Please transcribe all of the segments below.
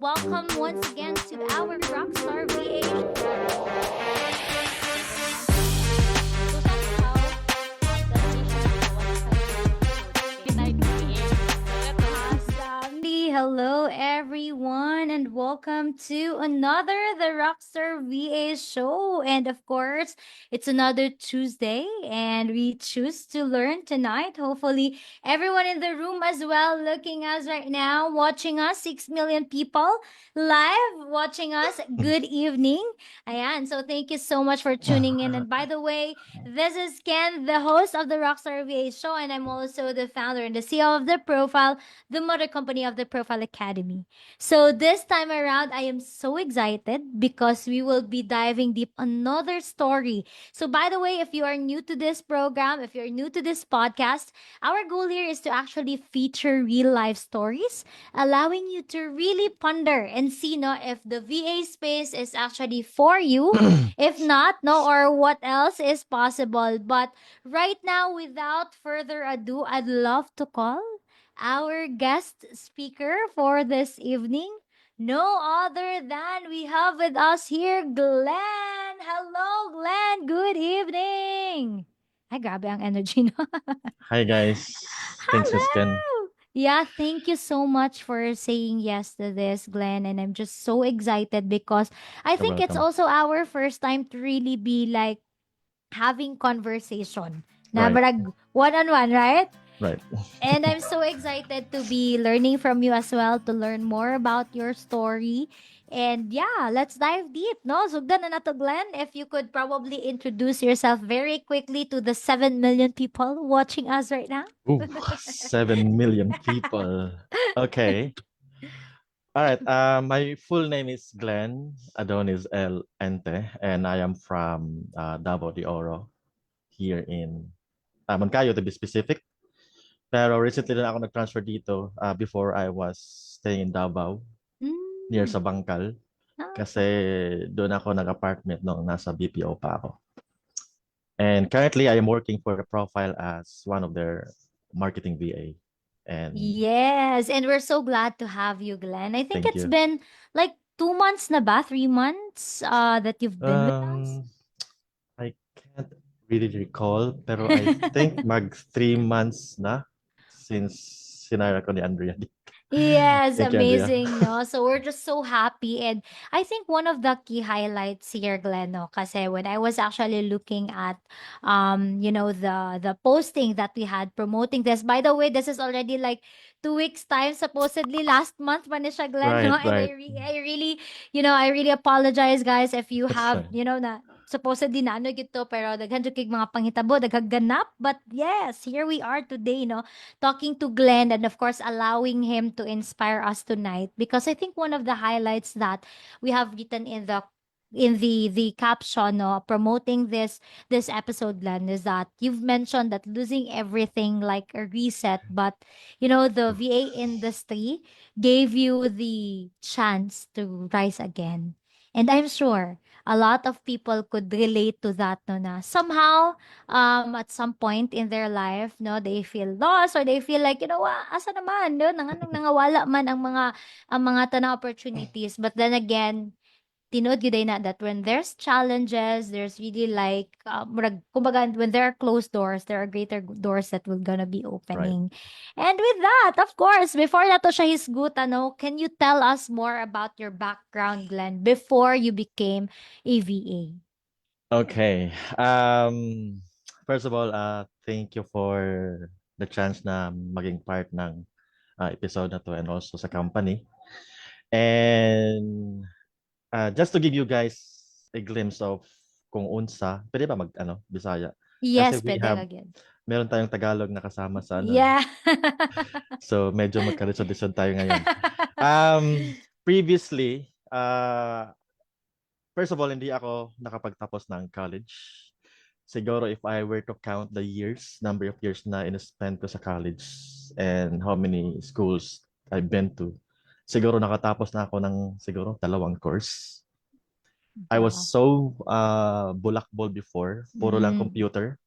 Welcome once again to our Rockstar VA. Hello everyone and welcome to another The Rockstar VA show. And of course, it's another Tuesday and we choose to learn tonight. Hopefully, everyone in the room as well looking us right now, watching us, 6 million people live watching us. Good evening. Ayan, so thank you so much for tuning in. And by the way, this is Ken, the host of the Rockstar VA show, and I'm also the founder and the CEO of The Profile, the mother company of the Profile Academy. So this time around, I am so excited because we will be diving deep another story. So by the way, if you are new to this program, if you're new to this podcast, our goal here is to actually feature real life stories, allowing you to really ponder and see no if the VA space is actually for you. If not, no, or what else is possible. But right now, without further ado, I'd love to call our guest speaker for this evening. No other than we have with us here, Glenn. Hello, Glenn. Good evening. Ay, grabe ang energy, no? Hi guys. Thanks, Miss Ken. Hello. Yeah, thank you so much for saying yes to this, Glenn. And I'm just so excited because I You're think it's welcome. also our first time to really be like having conversation. Na Right, barag one-on-one, right? right. And I'm so excited to be learning from you as well, to learn more about your story. And yeah, let's dive deep, no? Sugdan na nato, Glenn. If you could probably introduce yourself very quickly to the 7 million people watching us right now. Ooh, 7 million people. Okay. All right. My full name is Glenn Adonis L. Ente, and I am from Davao de Oro here in Moncayo to be specific. Pero recently na ako nag-transfer dito. Before I was staying in Davao near Mm. sa Bangkal Ah, kasi doon ako nag-apartment nung nasa BPO pa ako. And currently, I am working for a profile as one of their marketing VA. And yes, and we're so glad to have you, Glenn. I think thank it's you. been like 2 months na ba? 3 months that you've been with us? Um, I can't really recall, pero I think mag 3 months na since sinara ko ni Andrea. Yes, Thank you, Andrea. amazing, no? So we're just so happy. And I think one of the key highlights here, Glenn, no, kasi when I was actually looking at the posting that we had promoting this. By the way, this is already like 2 weeks time, supposedly last month man siya, Glenn, Right, no? And right. I really, I really apologize, guys, if you That's have, fine. na supposedly na ano gito, pero daghan jud kay mga panghitabo, daghang ganap. But yes, here we are today, no? Talking to Glenn and of course allowing him to inspire us tonight because I think one of the highlights that we have written in the caption, no, promoting this episode, Glenn, is that you've mentioned that losing everything like a reset, but the VA industry gave you the chance to rise again. And I'm sure a lot of people could relate to that, no, na somehow at some point in their life, no, they feel lost or they feel like, asa naman, no, nangawala man ang mga tanang opportunities. But then again, tinood gyud na that when there's challenges, there's really like, kumbaga, when there are closed doors, there are greater doors that will gonna be Right. opening. And with that, of course, before nato siya hisgutan, no, can you tell us more about your background, Glenn, before you became a VA? Okay. First of all, thank you for the chance na maging part ng episode na to and also sa company. And just to give you guys a glimpse of kung unsa, pwede ba mag Bisaya? Kasi Yes, pwede ra gyud. meron tayong Tagalog na kasama sa ano. Yeah. So medyo magkalisod-lisod tayo ngayon. Previously, first of all, hindi ako nakapagtapos ng college. Siguro if I were to count the years, number of years na in-spend ko sa college and how many schools I've been to, siguro nakatapos na ako ng siguro 2 course. I was Wow. so bulakbol before. Puro lang Mm. computer,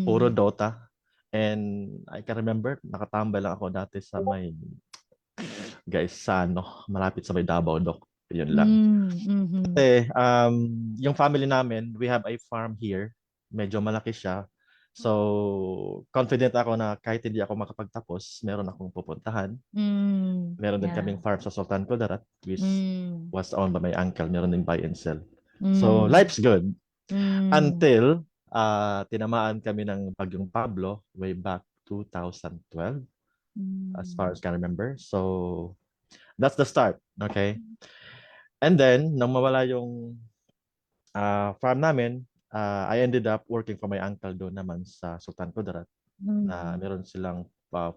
puro Mm. Dota. And I can remember, nakatambay lang ako dati sa may guys, sa ano, malapit sa may Davao Dock. Yun lang. Mhm. Kasi yung family namin, we have a farm here. Medyo malaki siya. So, confident ako na kahit hindi ako makapagtapos, meron akong pupuntahan. Meron din Yeah. kaming farm sa Sultan Kudarat, which Hmm. was owned by my uncle. Meron din buy and sell. So, Hmm. life's good. Hmm. Until tinamaan kami ng Bagyong Pablo way back 2012, as far Hmm. as I can remember. So, that's the start. Okay? And then, nang mawala yung farm namin, I ended up working for my uncle doon naman sa Sultan Kudarat na Hmm. meron silang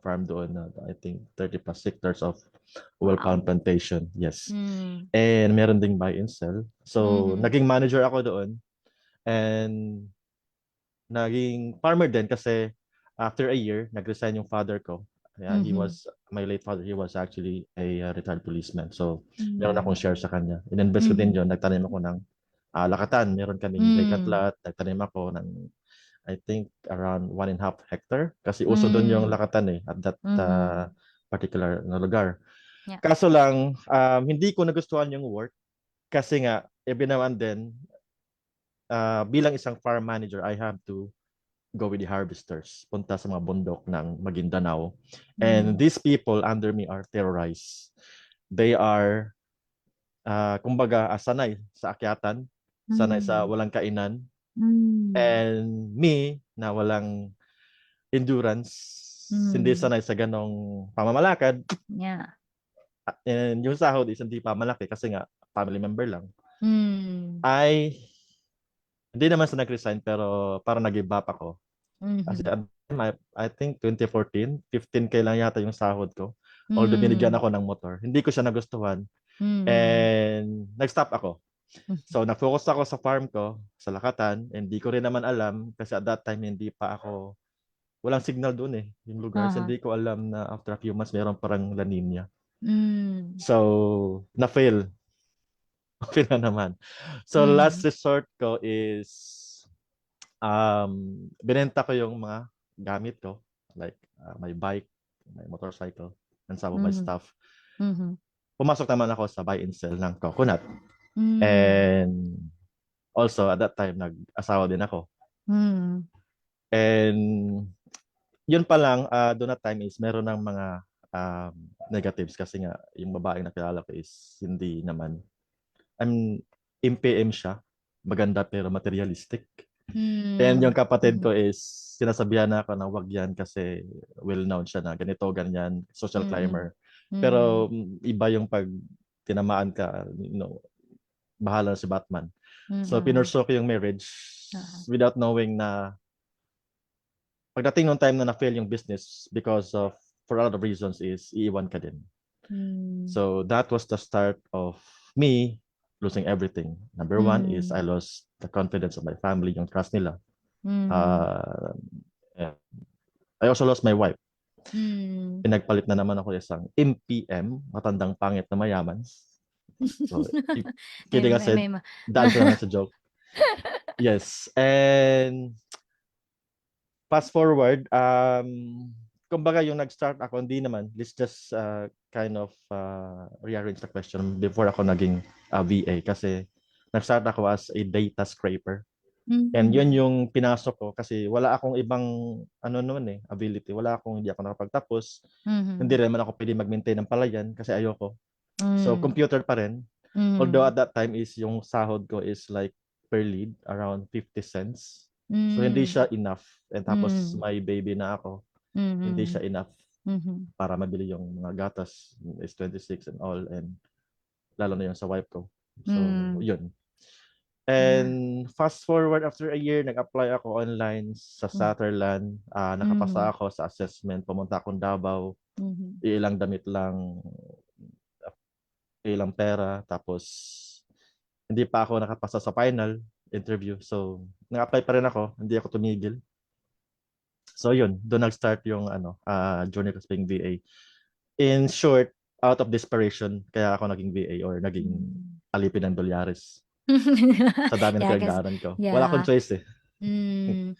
farm doon na I think 30 plus hectares of oil palm Wow. plantation. Yes. Hmm. And meron ding buy and sell. So, Mhm. naging manager ako doon and naging farmer din kasi after a year, nag-resign yung father ko. Yeah, he Mhm. was, my late father, he was actually a retired policeman. So, meron akong Hmm. share sa kanya. In-invest ko din Mhm. yun. Nagtanim ako ng lakatan. Meron kaming vacant Hmm. lot. Nagtanim ako ng, I think, around 1.5 hectare. Kasi uso doon yung Hmm. lakatan at that Mhm. particular na lugar. Yeah. Kaso lang, hindi ko nagustuhan yung work kasi nga, every now and then, bilang isang farm manager, I have to go with the harvesters, punta sa mga bundok ng Maguindanao. And Mhm. these people under me are terrorized. They are, kumbaga, sanay sa akyatan, sanay sa Hmm. walang kainan, Hmm. and me, na walang endurance, hindi Hmm. sanay sa ganong pamamalakad, Yeah. and yung sahod is hindi pa malaki kasi nga, family member lang, Hmm. ay hindi naman sa nag-resign pero parang nag-give up ako. Kasi Mhm. at the time, I think 2014, 15K lang yata yung sahod ko. Although binigyan Hmm. ako ng motor. Hindi ko siya nagustuhan. Mhm. And nag-stop ako. Mhm. So nag-focus ako sa farm ko, sa Lakatan. And hindi ko rin naman alam kasi at that time hindi pa ako, walang signal doon eh. Yung lugar. So, Uh-huh. hindi ko alam na after a few months meron parang La Nina. Hmm. So, na-fail. Na-fail na naman. So last Mhm. resort ko is binenta ko yung mga gamit ko, like my bike, my motorcycle, and some of my Mhm. stuff. Mhm. Pumasok naman ako sa buy and sell ng coconut. Hmm. And also, at that time, nag-asawa din ako. Mhm. And yun pa lang, doon na time is meron ng mga um, negatives kasi nga yung babaeng nakilala ko is hindi naman, I'm MPM siya, maganda pero materialistic. And yung Hmm. kapatid Mhm. ko is sinasabihan na ako na wag yan kasi well-known siya na ganito, ganyan, social Mm. climber. Mhm. Pero iba yung pag tinamaan ka, bahala na si Batman. So Mm. pinurso ko yung marriage Uh-huh. without knowing na pagdating nung time na na-fail yung business because of, for a lot of reasons is iiwan ka din. Hmm. So that was the start of me losing everything. Number one is I Mhm. lost the confidence of my family, yung trust nila. Mhm. Uh, yeah. I also lost my wife. Hmm. Pinagpalit na naman ako isang MPM, matandang pangit na mayaman. So, kidding aside, May daan ko na lang sa joke. Yes. And fast forward, kumbaga yung nag-start ako, hindi naman. Let's just kind of rearrange the question before ako naging VA kasi nag-start ako as a data scraper. And yun Mhm. yung pinasok ko kasi wala akong ibang ano noon ability. Wala akong hindi ako nakapagtapos. Hindi Mhm. rin naman ako pwede mag-maintain ng palayan kasi ayoko. So Hmm. computer pa rin. Although Mhm. at that time is yung sahod ko is like per lead around 50 cents. So hindi Hmm. siya enough. And tapos Hmm. may baby na ako. Hindi Mhm. siya enough Mhm. para mabili yung mga gatas is 26 and all and lalo na yung sa wife ko. So Hmm. yun. Yeah. And fast forward after a year, nag-apply ako online sa Hmm. Sutherland. Nakapasa Mhm. ako sa assessment. Pumunta akong Davao. Mhm. Ilang damit lang, ilang pera. Tapos, hindi pa ako nakapasa sa final interview. So, nag-apply pa rin ako. Hindi ako tumigil. So, yun. Doon nag-start yung journey ko sa being VA. In short, out of desperation, kaya ako naging VA or naging Hmm. alipin ng dolyares. Sa dami ng Yeah, cause pinagdaanan ko. Wala akong yeah. choice eh. Mm.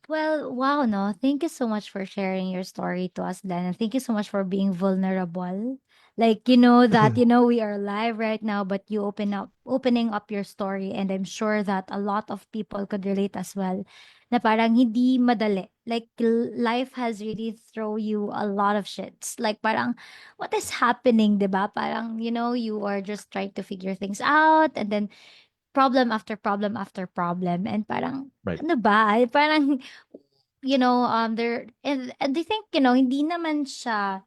Well, wow, no. Thank you so much for sharing your story to us, Dan. And thank you so much for being vulnerable. Like, that, we are live right now, but you opening up your story. And I'm sure that a lot of people could relate as well. Na parang hindi madali. Like, life has really throw you a lot of shits. Like, parang, what is happening, diba? Parang, you are just trying to figure things out. And then, problem after problem after problem. And parang, Right. ano ba? Parang, and they think, hindi naman siya,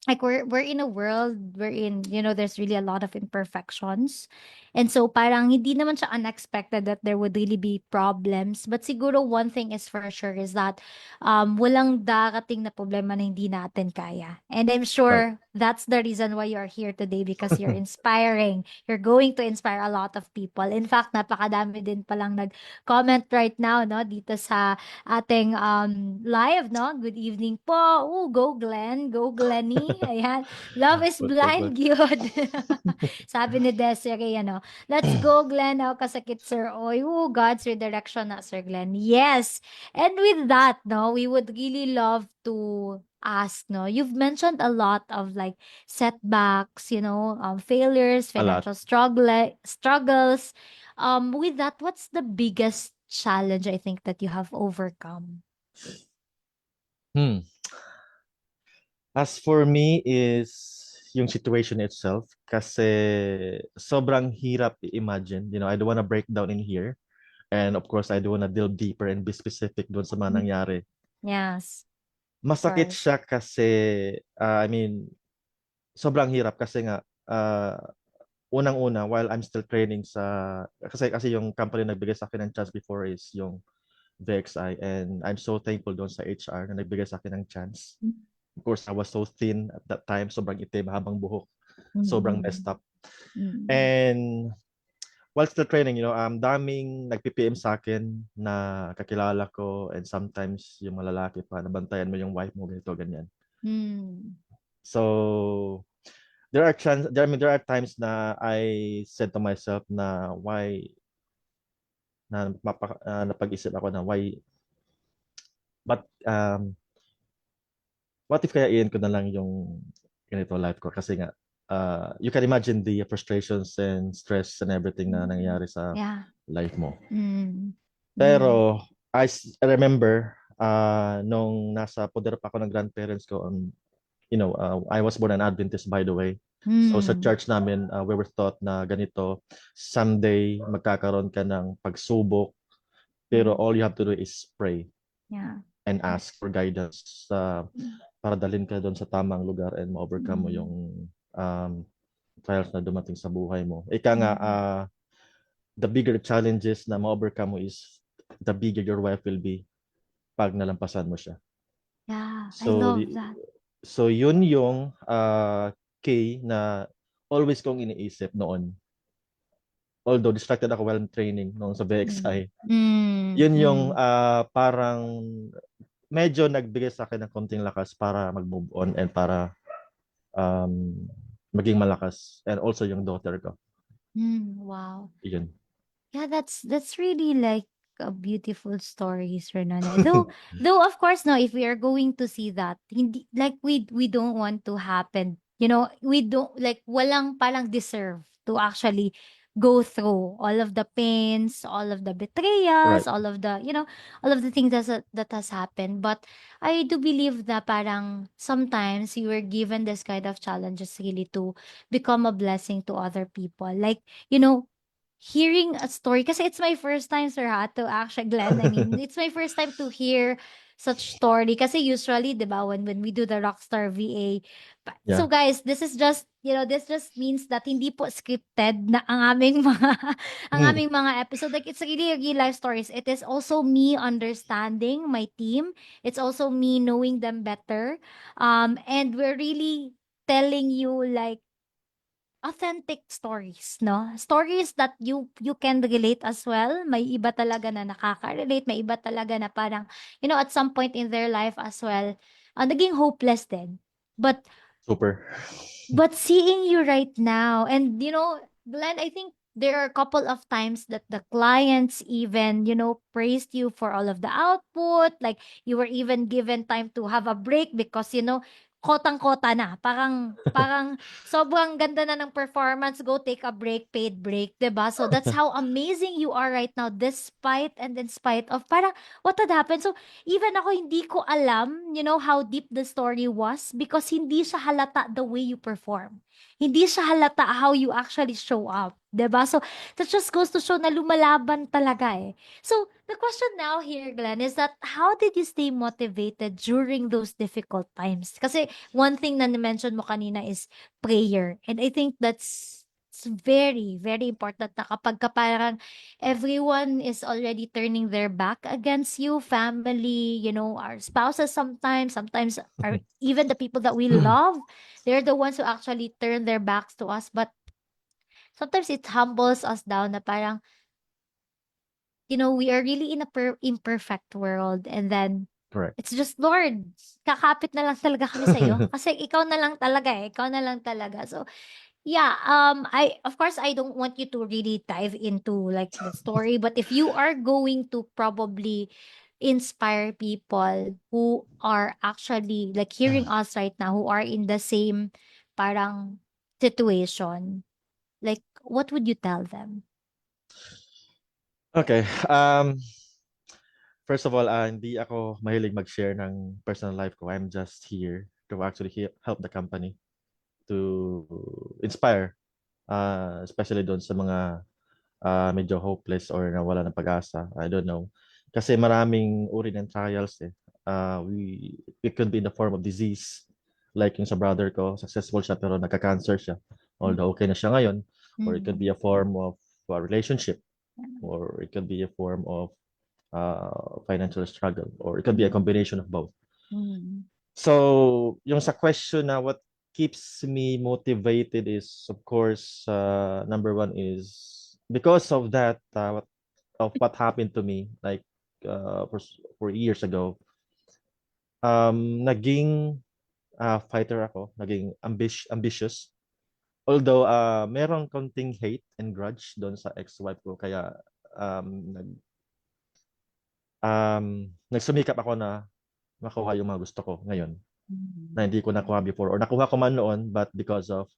like, we're in a world wherein, there's really a lot of imperfections. And so parang hindi naman siya unexpected that there would really be problems. But siguro one thing is for sure is that walang darating na problema na hindi natin kaya. And I'm Right. sure that's the reason why you're here today, because you're inspiring. You're going to inspire a lot of people. In fact, napakadami din palang nag-comment right now, no, dito sa ating live, no? Good evening po. Oh, go Glenn, go Glenny. Ayan. Love is What's up? blind, good. Sabi ni Desiree, let's go Glenn. How kasakit Sir Oy. Oh, God's redirection na Sir Glenn. Yes. And with that, no, we would really love to ask, no, you've mentioned a lot of like setbacks, failures, A lot. financial struggles. With that, what's the biggest challenge I think that you have overcome? Hmm. As for me is yung situation itself kasi sobrang hirap i-imagine. I don't wanna break down in here. And of course, I don't wanna delve deeper and be specific doon sa mga Mm. nangyari. Yes, of Masakit course. siya kasi, I mean, sobrang hirap kasi nga, unang-una, while I'm still training kasi yung company nagbigay sa akin ng chance before is yung VXI, and I'm so thankful doon sa HR na nagbigay sa akin ng chance. Of course, I was so thin at that time, sobrang itim, habang buhok, sobrang messed Mm-mm. up. Mm-mm. And while still training, daming nagpi-PM sa akin na kakilala ko, and sometimes yung mga lalaki pa, nabantayan mo yung wife mo, ganito, ganyan. Mm. So, there are times na I said to myself na napag-isip ako na but what if kaya iyan ko na lang yung ganito life ko, kasi nga you can imagine the frustrations and stress and everything na Mm. nangyayari sa Yeah. life mo. Mm. Mm. Pero I remember nung nasa poder pa ako ng grandparents ko, I was born an Adventist, by the way. So sa Mm. church namin, we were taught na ganito, someday magkakaroon ka ng pagsubok, pero Mm. all you have to do is pray Yeah. and ask for guidance Mm. para dalhin ka doon sa tamang lugar and ma-overcome mo yung Mm. um, trials na dumating sa buhay mo. Ika nga, Mm. the bigger challenges na ma-overcome mo is the bigger your life will be pag nalampasan mo siya. Yeah, I So, love that. so yun yung key na always kong iniisip noon. Although distracted ako while training noon sa Mm. VXI. Mm. Yun yung Mm. parang medyo nagbigay sa akin ng konting lakas para mag-move on and para um, maging malakas. And also yung daughter ko. Mm. Wow. Yun. Yeah, that's really like a beautiful stories, Renone. Though of course, no, if we are going to see that, hindi like we don't want to happen. We don't like walang parang deserve to actually go through all of the pains, all of the betrayals, Right. all of the things that has happened. But I do believe that parang sometimes you were given this kind of challenges really to become a blessing to other people. Like, hearing a story, kasi it's my first time, sir, to actually, Glenn, I mean, it's my first time to hear such story. Kasi usually, di ba, when we do the Rockstar VA, so Yeah. guys, this just means that hindi po scripted na ang aming mga, ang Hmm. aming mga episode. Like, it's really real life stories. It is also me understanding my team. It's also me knowing them better. And we're really telling you, like, authentic stories, no? Stories that you can relate as well. May iba talaga na nakaka-relate, may iba talaga na parang, at some point in their life as well, naging hopeless din. But Super. but seeing you right now, and Glenn, I think there are a couple of times that the clients even, praised you for all of the output. Like, you were even given time to have a break because, kotang-kota na. Parang parang sobrang ganda na ng performance, go take a break, paid break, 'di ba? So that's how amazing you are right now despite and in spite of parang what had happened. So even ako hindi ko alam, how deep the story was because hindi siya halata the way you perform. Hindi siya halata how you actually show up, 'di ba? So that just goes to show na lumalaban talaga eh. So the question now here, Glenn, is that how did you stay motivated during those difficult times? Kasi one thing na mention mo kanina is prayer. And I think that's it's very, very important na kapag ka parang everyone is already turning their back against you, family, our spouses sometimes are even the people that we love, they're the ones who actually turn their backs to us. But sometimes it humbles us down na parang, we are really in a imperfect world. And then Correct. it's just, Lord, kakapit na lang talaga kami sa'yo. Kasi ikaw na lang talaga eh. Ikaw na lang talaga. So, yeah, of course, I don't want you to really dive into like the story, but if you are going to probably inspire people who are actually like hearing us right now, who are in the same parang situation, like, what would you tell them? Okay. First of all, hindi ako mahilig mag-share ng personal life ko. I'm just here to actually help the company to inspire, especially doon sa mga medyo hopeless or nawala ng pag-asa. I don't know. Kasi maraming uri ng trials eh. It could be in the form of disease. Like yung sa brother ko, successful siya pero nagka-cancer siya. Although okay na siya ngayon. Or it could Mm. be a form of a relationship. Or it could be a form of financial struggle. Or it could be a Mm. combination of both. Mm. So, yung sa question na what keeps me motivated is, of course, number one is because of that, of what happened to me, like for years ago, naging fighter ako, naging ambitious. Although, merong konting hate and grudge doon sa ex-wife ko, kaya um, nag, nagsumikap ako na makuha yung mga gusto ko ngayon na Mm. hindi ko nakuha before or nakuha ko man noon but because of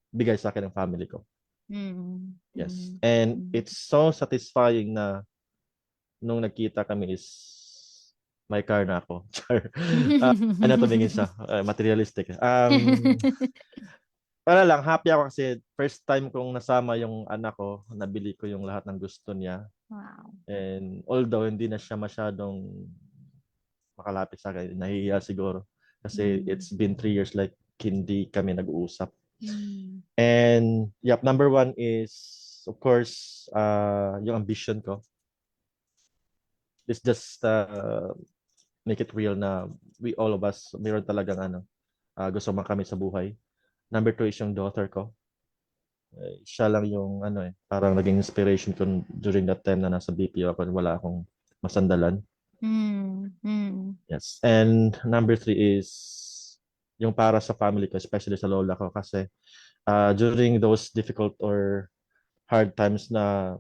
bigay sa akin ng family ko. Mm. Yes. Mm. And Mm. it's so satisfying na nung nagkita kami is may car na ako. Char. Ano tumingin siya? Materialistic. Para lang, happy ako kasi first time kong nasama yung anak ko, nabili ko yung lahat ng gusto niya. Wow. And although hindi na siya masyadong makalapit sa akin, nahihiya siguro. Kasi Mm. it's been 3 years like hindi kami nag-uusap. Mm. And yep, number one is of course yung ambition ko. It's just make it real na we all of us mayroon talagang gusto makamit sa buhay. Number two is yung daughter ko. Siya lang yung parang naging inspiration ko during that time na nasa BPO ako, wala akong masandalan. Mm. Mm. Yes. And number three is yung para sa family ko, especially sa lola ko kasi during those difficult or hard times na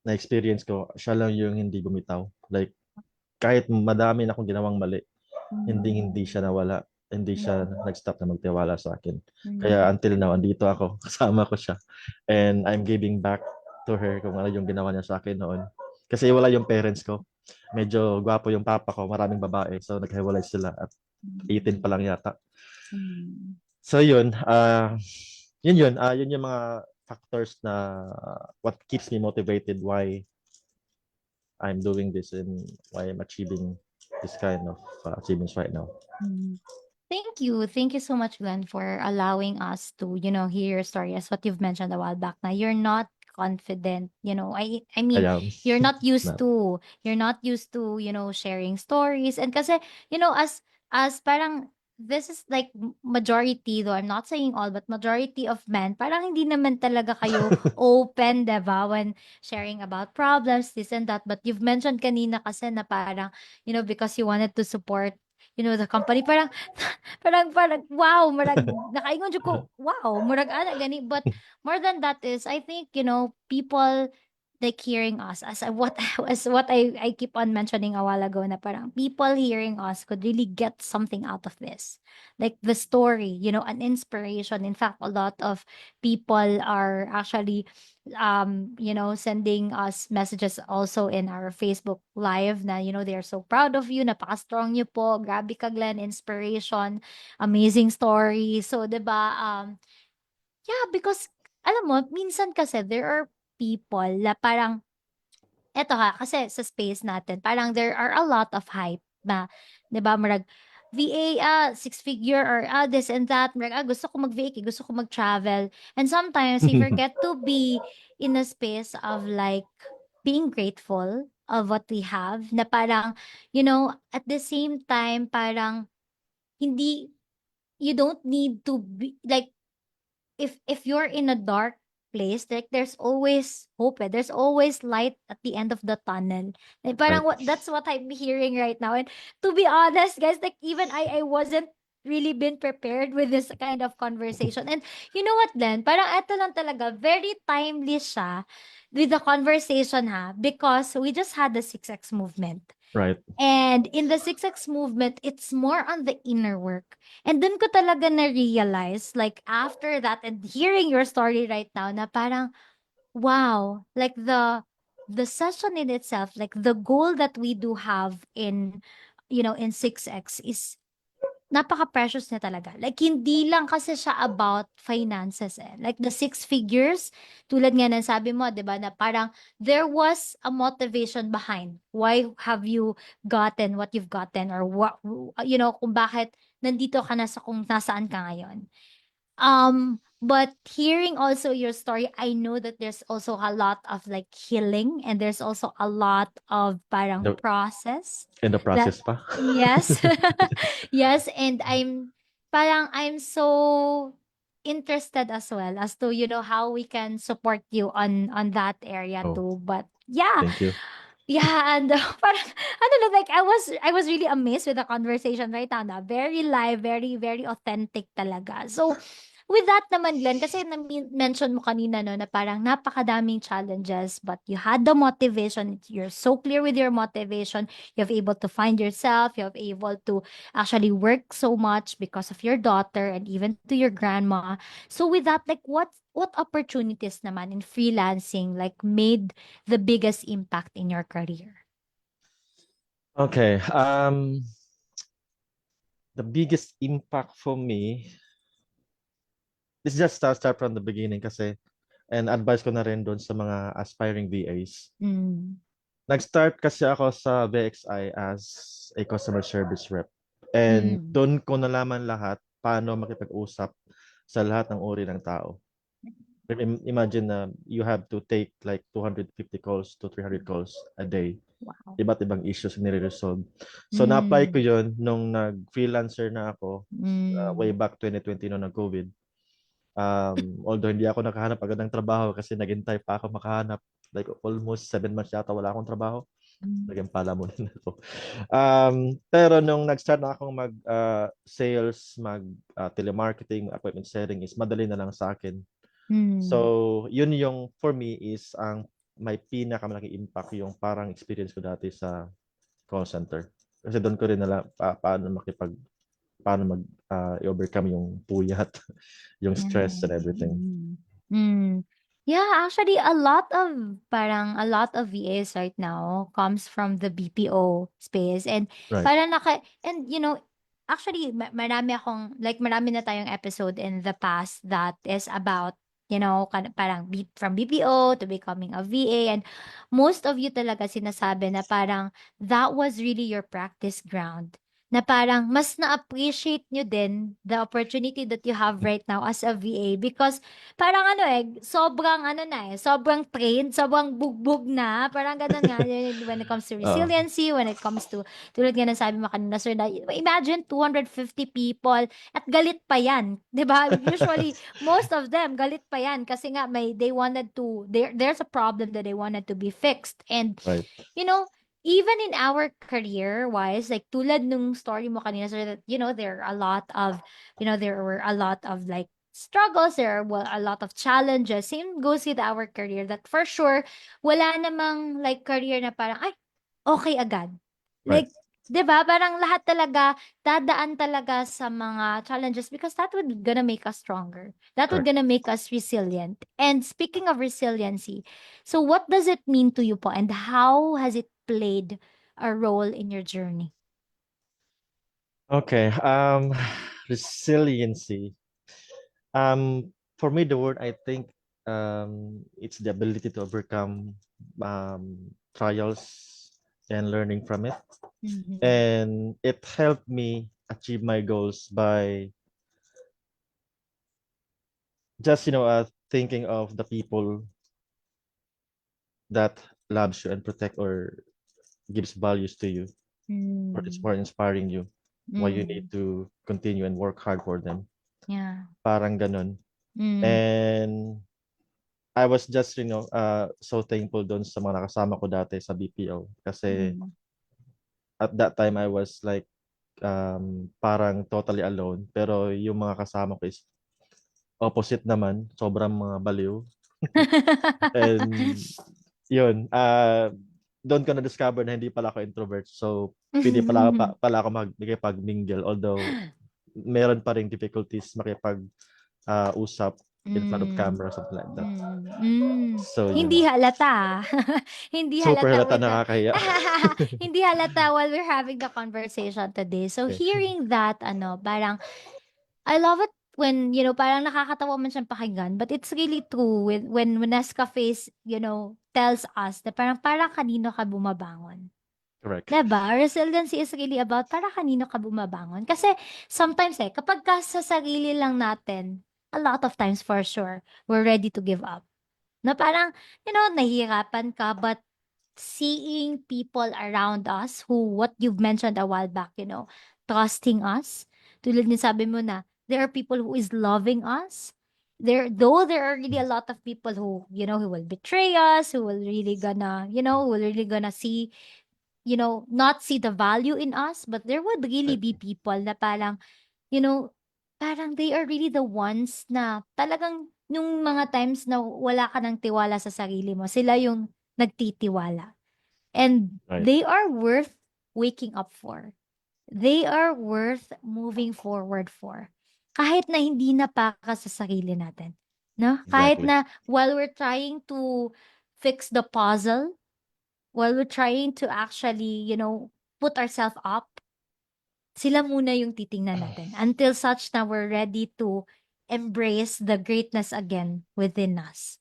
experience ko, siya lang yung hindi bumitaw. Like kahit madami na akong ginawang mali, hindi Mm. siya nawala. Hindi siya Mm. nag-stop na magtiwala sa akin. Kaya Mm. until now, andito ako. Kasama ko siya. And I'm giving back to her kung ano yung ginawa niya sa akin noon. Kasi wala yung parents ko. Medyo gwapo yung papa ko. Maraming babae. So naghiwalay sila at 18 pa lang yata. Mm. So yun. Yun yung mga factors na what keeps me motivated why I'm doing this and why I'm achieving this kind of achievements right now. Mm. Thank you. Thank you so much, Glenn, for allowing us to, hear your story as what you've mentioned a while back. Now you're not confident, I I mean, am not. you're not used to, sharing stories. And kasi, as parang this is like majority, though I'm not saying all, but majority of men, parang hindi naman talaga kayo open, diba, when sharing about problems, this and that. But you've mentioned kanina kasi na parang, because you wanted to support, the company, parang wow, murag nakaingon jud ko, wow, murag ana gani. But more than that is I think, people like hearing us as what as what I keep on mentioning a while ago, na parang people hearing us could really get something out of this, like the story, an inspiration. In fact, a lot of people are actually sending us messages also in our Facebook live, na they're so proud of you, napaka-strong niyo po, grabe ka Glenn, inspiration, amazing story. So 'di ba, yeah, because alam mo minsan kasi there are people na parang eto ha, kasi sa space natin parang there are a lot of hype na, 'di ba, marag VA, six figure, or this and that, marag, gusto ko mag-VA, gusto ko mag-travel. And sometimes we forget to be in a space of like being grateful of what we have, na parang, at the same time, parang hindi, you don't need to be like, if you're in a dark place, like there's always hope. There's always light at the end of the tunnel. Like Right. parang that's what I'm hearing right now. And to be honest, guys, like even I wasn't really been prepared with this kind of conversation. And you know what, then? Parang eto lang talaga, very timely siya with the conversation ha, because we just had the 6X movement. Right. And in the 6X movement, it's more on the inner work. And dun ko talaga na-realize, like after that and hearing your story right now, na parang, wow, like the session in itself, like the goal that we do have in 6X is napaka-precious niya talaga. Like, hindi lang kasi siya about finances eh. Like, the six figures, tulad nga ng sabi mo, di ba, na parang there was a motivation behind why have you gotten what you've gotten, or what, kung bakit nandito ka na sa kung nasaan ka ngayon. But hearing also your story, I know that there's also a lot of like healing, and there's also a lot of parang The, process in the that, process pa. yes. Yes, and I'm so interested as well as to how we can support you on that area Oh, too. But yeah, thank you. yeah, and parang ano lang, like I was really amazed with the conversation right now, na very live, very very authentic talaga. So with that naman, Glenn, kasi mention mo kanina no, na parang napakadaming challenges, but you had the motivation. You're so clear with your motivation. You're able to find yourself. You're able to actually work so much because of your daughter and even to your grandma. So with that, like what opportunities naman in freelancing like made the biggest impact in your career? Okay. The biggest impact for me, let's just start from the beginning kasi, and advice ko na rin doon sa mga aspiring VAs. Mm. Nag-start kasi ako sa VXI as a customer service rep. And Mm. doon ko nalaman lahat paano makipag-usap sa lahat ng uri ng tao. Imagine na you have to take like 250 calls to 300 calls a day. Wow. Iba't ibang issues na nire-resolve. So na-apply ko Mm. yon nung nag-freelancer na ako way Mm. back 2020 nung nag-COVID. Although hindi ako nakahanap agad ng trabaho kasi naghintay pa ako makahanap. Like almost 7 months yata wala akong trabaho. Mm. Naging pala mo din ako. Pero nung nag-start na akong mag-sales, telemarketing, appointment setting is madali na lang sa akin. Mm. So, yun yung for me is ang may pinakamalaking impact yung parang experience ko dati sa call center. Kasi doon ko rin nala paano mag i-overcome yung puyat, yung stress and Nice. everything. Mm. Mm. Yeah, actually a lot of VAs right now comes from the BPO space, and Right. parang and actually marami na tayong episode in the past that is about parang from BPO to becoming a VA, and most of you talaga sinasabi na parang that was really your practice ground, na parang mas na-appreciate nyo din the opportunity that you have right now as a VA, because parang sobrang sobrang trained, sobrang bugbog na, parang ganun nga, when it comes to Oh, resiliency, when it comes to, tulad nga ng sabi mo kanina, sir, na imagine 250 people at galit pa yan, di ba? Usually, most of them, galit pa yan, kasi nga, there's a problem that they wanted to be fixed, and, right. you know, even in our career wise, like tulad nung story mo kanina, sir, that there are a lot of there were a lot of like struggles, there are a lot of challenges. Same goes with our career that for sure, wala namang like career na parang, ay, okay agad. Right. Like, 'di ba? Parang lahat talaga dadaan talaga sa mga challenges because that would gonna make us stronger. That would Correct. gonna make us resilient. And speaking of resiliency, so what does it mean to you po and how has it played a role in your journey? Okay. Resiliency. For me, the word I think it's the ability to overcome trials and learning from it. Mhm. And it helped me achieve my goals by just, thinking of the people that loves you and protect or gives values to you, or it's Mm. more inspiring you, why you need Mm. to continue and work hard for them. Yeah. Parang ganun. Mm. And I was just, so thankful doon sa mga nakasama ko dati sa BPO kasi Mm. at that time I was like parang totally alone, pero yung mga kasama ko is opposite naman, sobrang mga baliw. And yun, doon ko na-discover na hindi pala ako introvert. So, pwede pala ako makikipag-mingle. Although, meron pa ring difficulties usap in front of Mm. camera, something like that. Mm. Mm. So, Hindi yun. halata. Hindi Super halata halata, with the nakakahiya. hindi halata while we're having the conversation today. So Okay. hearing that, parang I love it when, parang nakakatawa man siyang pakinggan, but it's really true when Nescafe, tells us na parang kanino ka bumabangon. Correct. 'Di ba? Resiliency is really about para kanino ka bumabangon. Kasi sometimes kapag ka sa sarili lang natin, a lot of times for sure, we're ready to give up. Na parang, nahihirapan ka, but seeing people around us who, what you've mentioned a while back, trusting us, tulad ni sabi mo na, there are people who is loving us. Though there are really a lot of people who, who will betray us, who will really gonna, who will really gonna see not see the value in us, but there would really Right. be people na parang, you know, parang they are really the ones na talagang yung mga times na wala ka ng tiwala sa sarili mo, sila yung nagtitiwala. And Right. they are worth waking up for. They are worth moving forward for. Kahit na hindi na para sa sarili natin. No? Kahit Exactly. na while we're trying to fix the puzzle, while we're trying to actually, put ourselves up, sila muna yung titingnan natin until such na we're ready to embrace the greatness again within us.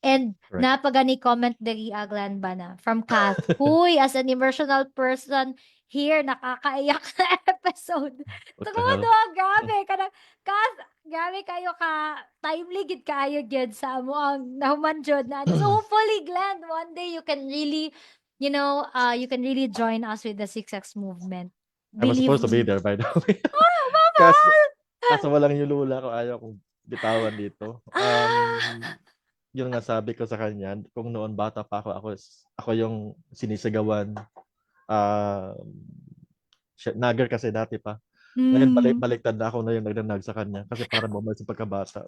And Correct. napagani comment dari aglan ba na from Kath. Huy, as an emotional person here, nakakaiyak na episode. What the True, hell? no? Grabe. Kanang, Kath, grabe kayo ka, timely gid kayo gyud sa mo ang nahuman jud na. So hopefully, Glenn, one day you can really, you can really join us with the 6X movement. I was Believe supposed to be me. there, by the way. Oh, Kaso, mama! kaso walang yung lula ko, ayaw kong bitawan dito. Ah! Yun nga sabi ko sa kanya, kung noon bata pa ako yung sinisigawan. Uh, Nagger kasi dati pa. Ngayon Mm. baliktad na ako na yung nagnanag sa kanya kasi para bumalik sa pagkabata.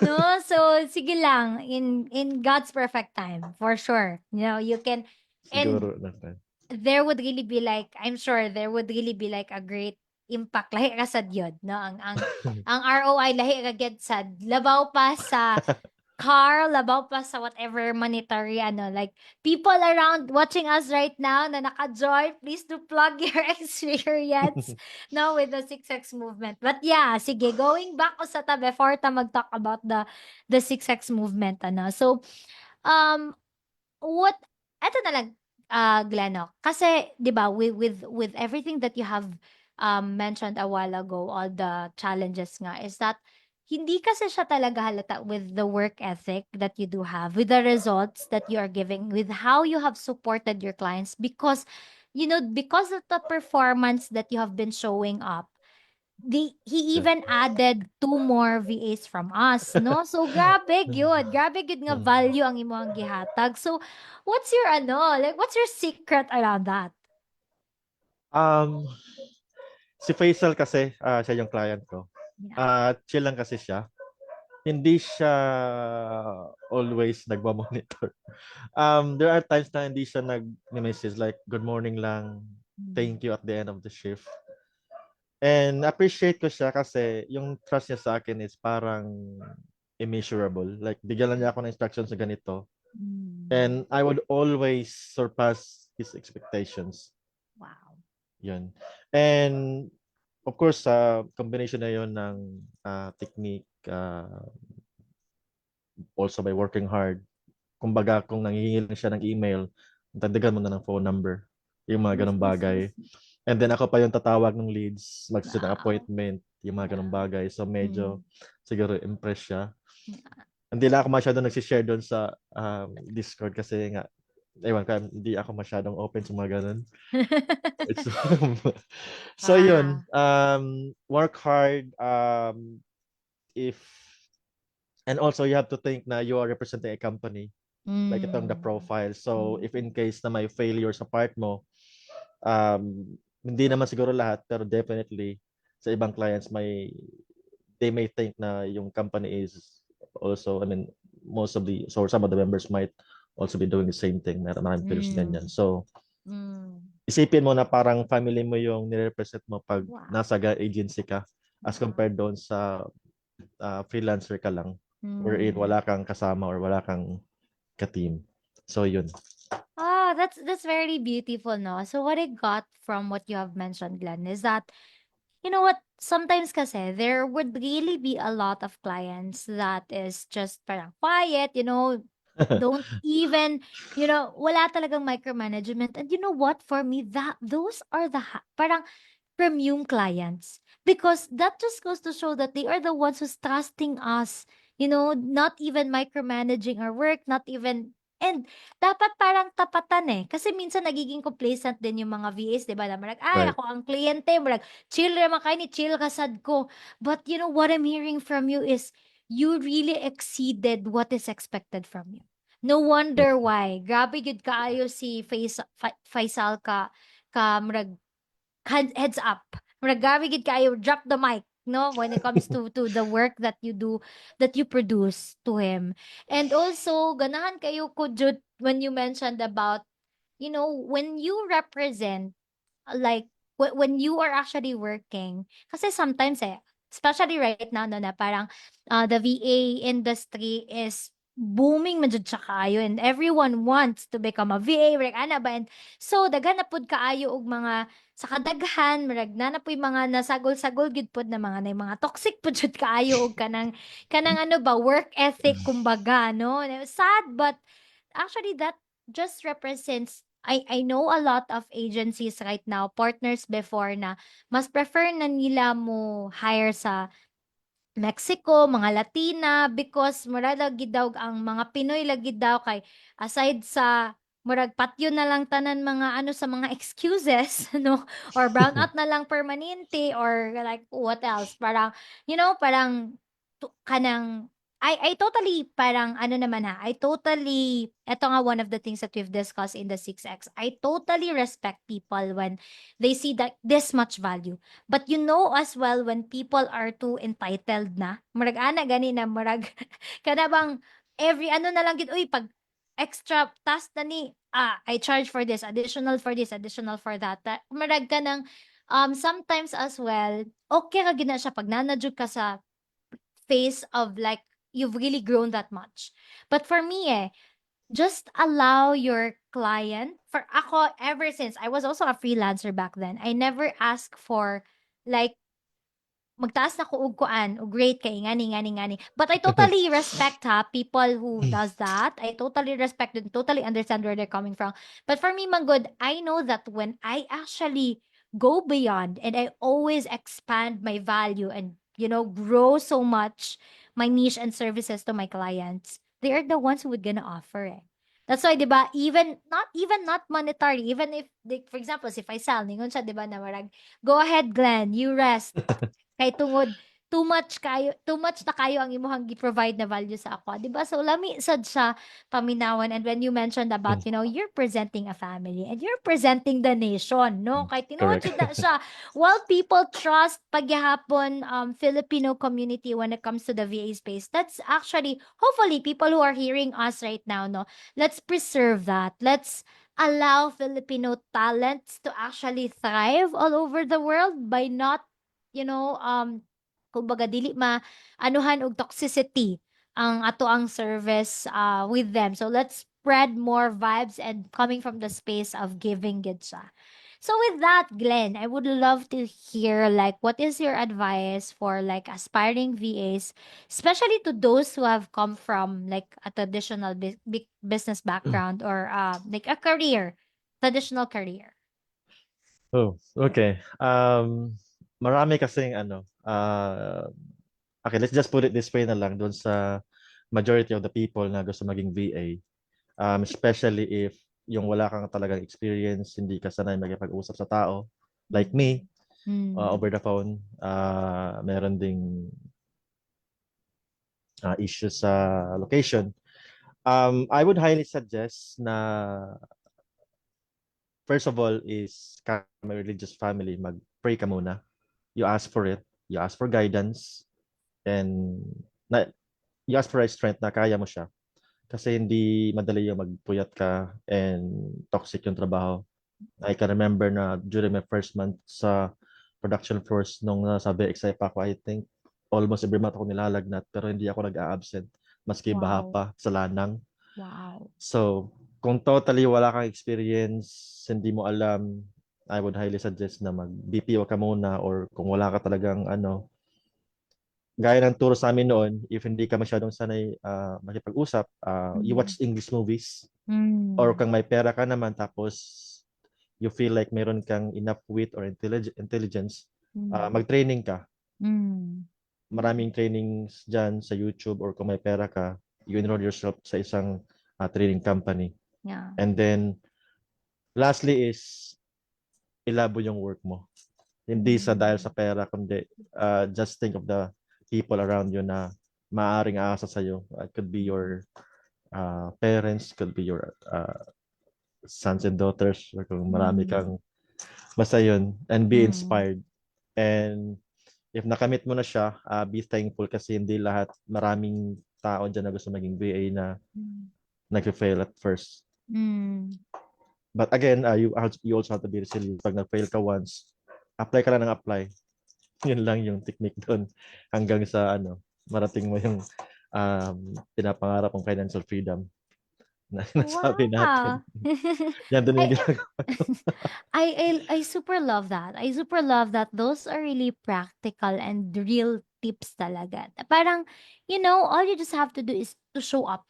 No, so sige lang in God's perfect time, for sure. You can and Siguro naman. there would really be like I'm sure there would really be like a great impact lahi ka sad yun, no? Ang ROI lahi ka gyud sad labaw pa sa car, labaw pa sa whatever monetary like people around watching us right now na naka-join, please do plug your experience no with the 6X movement. But yeah, sige, going back ko sa ta before ta mag-talk about the 6X movement So, um what eto na lang, Gleno, kasi 'di ba with everything that you have mentioned a while ago, all the challenges nga is that hindi kasi siya talaga halata with the work ethic that you do have, with the results that you are giving, with how you have supported your clients because because of the performance that you have been showing up, he Yeah. even added two more VAs from us, no? So, grabe gyud. Grabe gyud nga value ang imong gihatag. So, what's your what's your secret around that? Um, si Faisal kasi, siya yung client ko. Yeah. Chill lang kasi siya. Hindi siya always nagma-monitor. There are times na hindi siya nag-message like, good morning lang, Mm. thank you at the end of the shift. And appreciate ko siya kasi yung trust niya sa akin is parang immeasurable. Like, bigyan lang niya ako ng instructions na ganito. Mm. And I would always surpass his expectations. Wow. Yun. And of course, sa combination na yun ng technique, also by working hard, kumbaga kung nangihingi lang siya ng email, tagdagan mo na ng phone number, yung mga ganong bagay. And then ako pa yung tatawag ng leads, mag-set ng Wow. appointment, yung mga ganong Yeah. bagay. So medyo Mm. siguro impress siya. Yeah. Hindi lang ako masyado nagsishare doon sa Discord kasi nga, ewan ko, hindi ako masyadong open sa mga ganun. It's, so yun, Wow. work hard, if, and also you have to think na you are representing a company, like itong the Mm. profile. So Mm. if in case na may failure sa part mo, hindi naman siguro lahat, pero definitely sa ibang clients they may think na yung company is also, I mean, most of the, so some of the members might also be doing the same thing. Maraming peers ganyan. Mm. So Mm. isipin mo na parang family mo yung nire-represent mo pag Wow. nasa agency ka as Wow. compared doon sa freelancer ka lang wherein Mm. wala kang kasama or wala kang ka-team. So yun. Ah, that's very beautiful, no? So what I got from what you have mentioned, Glenn, is that you know what? Sometimes kasi there would really be a lot of clients that is just parang quiet, don't even, wala talagang micromanagement. And you know what? For me, that those are the parang premium clients because that just goes to show that they are the ones who's trusting us, not even micromanaging our work, not even and dapat parang tapatan eh. Kasi minsan nagiging complacent din yung mga VAs, 'di ba? Na marag, ay, Right. ako ang kliyente, marag, chill naman kayo ni chill kasad ko. But you know what I'm hearing from you is you really exceeded what is expected from you. No Yep. wonder why. Grabe gud kaayo si Faisal ka murag heads up. Murag grabe gid kayo drop the mic, no, when it comes to the work that you do, that you produce to him. And also ganahan kayo ko jud when you mentioned about, when you represent, like when you are actually working, kasi sometimes especially right now no na parang the VA industry is booming man jud siya kaayo and everyone wants to become a VA like ana ba, and so daghan na pud kaayo og mga sa kadaghan murag na pud mga nasagol-sagol gid pud na mga mga toxic pud jud kaayo og kanang ano ba work ethic kumbaga, no, sad, but actually that just represents, I know a lot of agencies right now, partners before na mas prefer na nila mo hire sa Mexico, mga Latina, because mura lagi daw ang mga Pinoy lagi daw kay aside sa murag patyo na lang tanan mga ano sa mga excuses, no, or brown out na lang permanente, or like what else, parang parang kanang I totally parang ano naman I totally, eto nga one of the things that we've discussed in the 6X, I totally respect people when they see that this much value. But you know as well when people are too entitled na, murag ana gani na murag kana bang every ano na lang gid, uy, pag extra task na ni, I charge for this, additional for that. Murag ka ng sometimes as well, okay ra gid na siya pag nanadjud ka sa phase of like you've really grown that much. But for me just allow your client, for ako, ever since I was also a freelancer back then, I never ask for like magtaas na ko og kuan og rate kay ngani ngani ngani. But I totally respect people who does that. I totally respect and totally understand where they're coming from. But for me, man good, I know that when I actually go beyond and I always expand my value and grow so much my niche and services to my clients, they are the ones who would gonna offer it. That's why, 'di ba, even not monetary, even if for example, if I sell ningon siya, 'di ba, na marag, go ahead, Glenn, you rest. Kay tungod too much na kayo ang imuhang gi-provide na value sa ako, 'di ba? So lami sad siya paminawan. And when you mentioned about, you're presenting a family and you're presenting the nation, no? Kay tinuod Correct. jud na siya. While people trust pagyahapon Filipino community when it comes to the VA space, that's actually hopefully people who are hearing us right now, no? Let's preserve that. Let's allow Filipino talents to actually thrive all over the world by not, you know, kumbaga dili anuhan og toxicity ang ato ang service with them. So let's spread more vibes and coming from the space of giving gid siya. So with that, Glenn, I would love to hear like what is your advice for like aspiring VAs, especially to those who have come from like a traditional business background or like a career, traditional career. Oh, okay. Marami kasing okay, let's just put it this way na lang doon sa majority of the people na gusto maging VA. Especially if yung wala kang talagang experience, hindi ka sanay makipag-usap sa tao. Like me, Mm. over the phone, meron ding issues sa location. I would highly suggest na first of all is my religious family, mag-pray ka muna. You ask for it, you ask for guidance, and na, you ask for right strength na kaya mo siya. Kasi hindi madali yung magpuyat ka and toxic yung trabaho. I can remember na during my first month sa production force nung nasa BXI pa ako, I think almost every month ako nilalagnat pero hindi ako nag-a-absent maski baha Wow. pa sa lanang. Wow. So, kung totally wala kang experience, hindi mo alam, I would highly suggest na mag-BPO ka muna or kung wala ka talagang gaya ng turo sa amin noon, if hindi ka masyadong sanay makipag-usap, you Mm. watch English movies or Mm. kung may pera ka naman tapos you feel like meron kang enough wit or intelligence, Mm. mag-training ka. Mm. Maraming trainings dyan sa YouTube or kung may pera ka, you enroll yourself sa isang training company. Yeah. And then, lastly is, ilabo yung work mo. Hindi sa dahil sa Mm. pera, kundi just think of the people around you na maaaring aasa sa'yo. It could be your parents, could be your sons and daughters, or kung marami Mm. kang basta yun, and be Mm. inspired. And if nakamit mo na siya, be thankful kasi hindi lahat, maraming tao dyan na gusto maging VA na Mm. nag-fail at first. Mm. But again, you also have to be resilient. Pag nag-fail ka once, apply ka lang ng apply. Yun lang yung technique doon hanggang sa marating mo yung pinapangarap mong financial freedom na nasabi natin. Wow. Yan din yung I ginagawa ko. I super love that. I super love that. Those are really practical and real tips talaga. Parang, all you just have to do is to show up.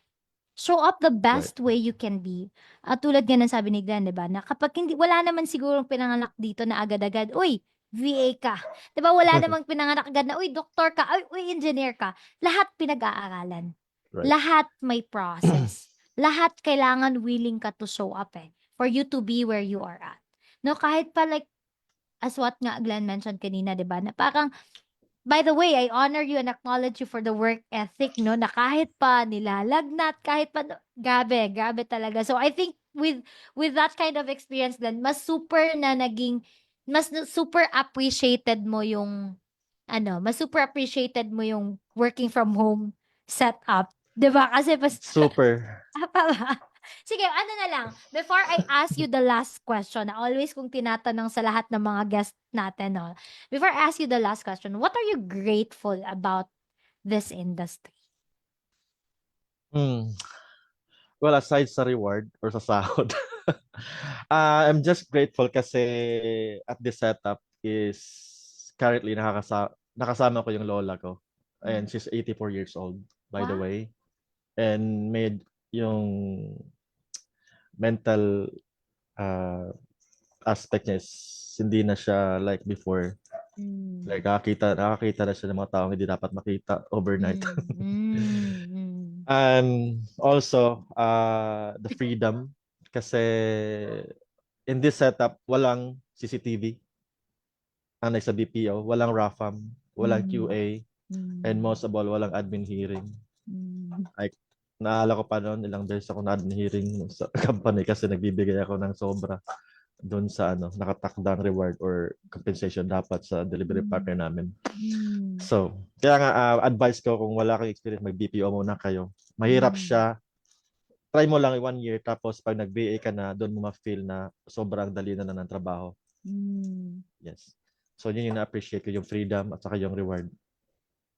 Show up the Right. best way you can be. At tulad nga ng sabi ni Glenn, 'di ba? Na kapag hindi wala naman sigurong pinanganak dito na agad-agad, uy, VA ka. 'Di ba? Wala namang pinanganak agad na, uy, doktor ka, ay, uy, engineer ka. Lahat pinag-aaralan. Right. Lahat may process. Lahat kailangan willing ka to show up for you to be where you are at. No, kahit pa like as what nga Glenn mentioned kanina, 'di ba? Na parang by the way, I honor you and acknowledge you for the work ethic, no? Na kahit pa nilalagnat, kahit pa, grabe, grabe talaga. So I think with that kind of experience then, mas super na naging, super appreciated mo yung, mas super appreciated mo yung working from home setup. 'Di ba? Kasi pas, Super. pa ba? Sige, ano na lang, before I ask you the last question, na always kong tinatanong sa lahat ng mga guest natin, no? Before I ask you the last question, what are you grateful about this industry? Hmm. Well, aside sa reward or sa sahod, I'm just grateful kasi at this setup is currently nakasama ko yung lola ko. And Mm. she's 84 years old, by the Wow. way. And made yung mental uh, aspect niya is hindi na siya like before. Like Mm. nakakita na siya ng mga taong hindi dapat makita overnight. Mm. Mm. Mm. And also, the freedom. Kasi in this setup, walang CCTV. Unlike sa BPO, walang RAFAM, walang Mm. QA. And Mm. most of all, walang admin hearing. Mm. Like, naalala ko pa noon, ilang beses ako na admin hearing sa company kasi nagbibigay ako ng sobra doon sa nakatakdang reward or compensation dapat sa delivery partner Mm. namin. Mm. So, kaya nga advice ko kung wala kang experience, mag-BPO muna kayo. Mahirap Mm. siya. Try mo lang 1 year tapos pag nag-BA ka na, doon mo ma-feel na sobrang dali na ng trabaho. Mm. Yes. So, yun yung na-appreciate ko, yung freedom at saka yung reward.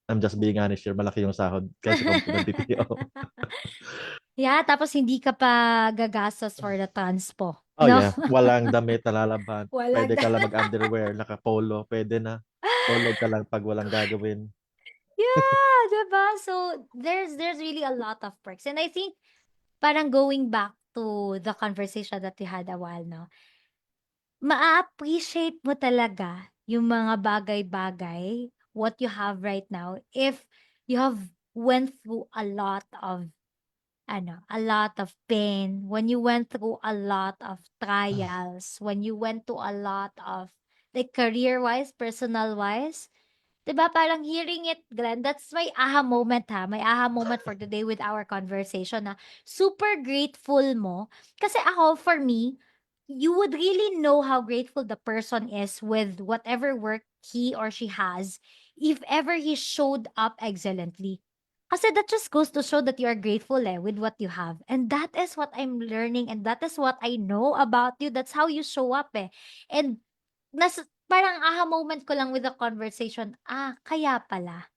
I'm just being honest here, malaki yung sahod kasi kung nag-BPO. Yeah, tapos hindi ka pa gagastos for the transpo, Oh no? yeah, walang damit na lalaban. Walang Pwede ka lang mag-underwear, naka-polo, pwede na. Tulog ka lang pag walang gagawin. Yeah, 'di ba? So there's really a lot of perks. And I think parang going back to the conversation that we had a while, no? Maa-appreciate mo talaga yung mga bagay-bagay, what you have right now, if you have went through a lot of a lot of pain, when you went through a lot of trials, when you went to a lot of like career-wise, personal-wise, 'di ba parang hearing it, Glenn, that's my aha moment ha, my aha moment for today with our conversation na super grateful mo. Kasi ako, for me, you would really know how grateful the person is with whatever work he or she has if ever he showed up excellently. Kasi that just goes to show that you are grateful with what you have. And that is what I'm learning and that is what I know about you. That's how you show up eh. And parang aha moment ko lang with the conversation, kaya pala.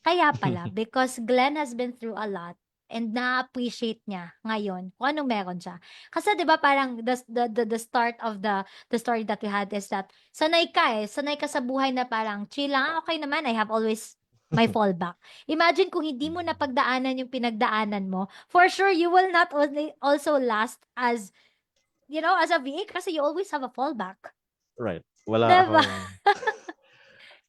Kaya pala, because Glenn has been through a lot and na-appreciate niya ngayon kung anong meron siya. Kasi 'di ba parang the start of the story that we had is that sanay ka sa buhay na parang chill lang, okay naman, I have always my fallback. Imagine kung hindi mo napagdaanan yung pinagdaanan mo, for sure you will not only also last as, as a VA kasi you always have a fallback. Right. Wala 'Di ba? akong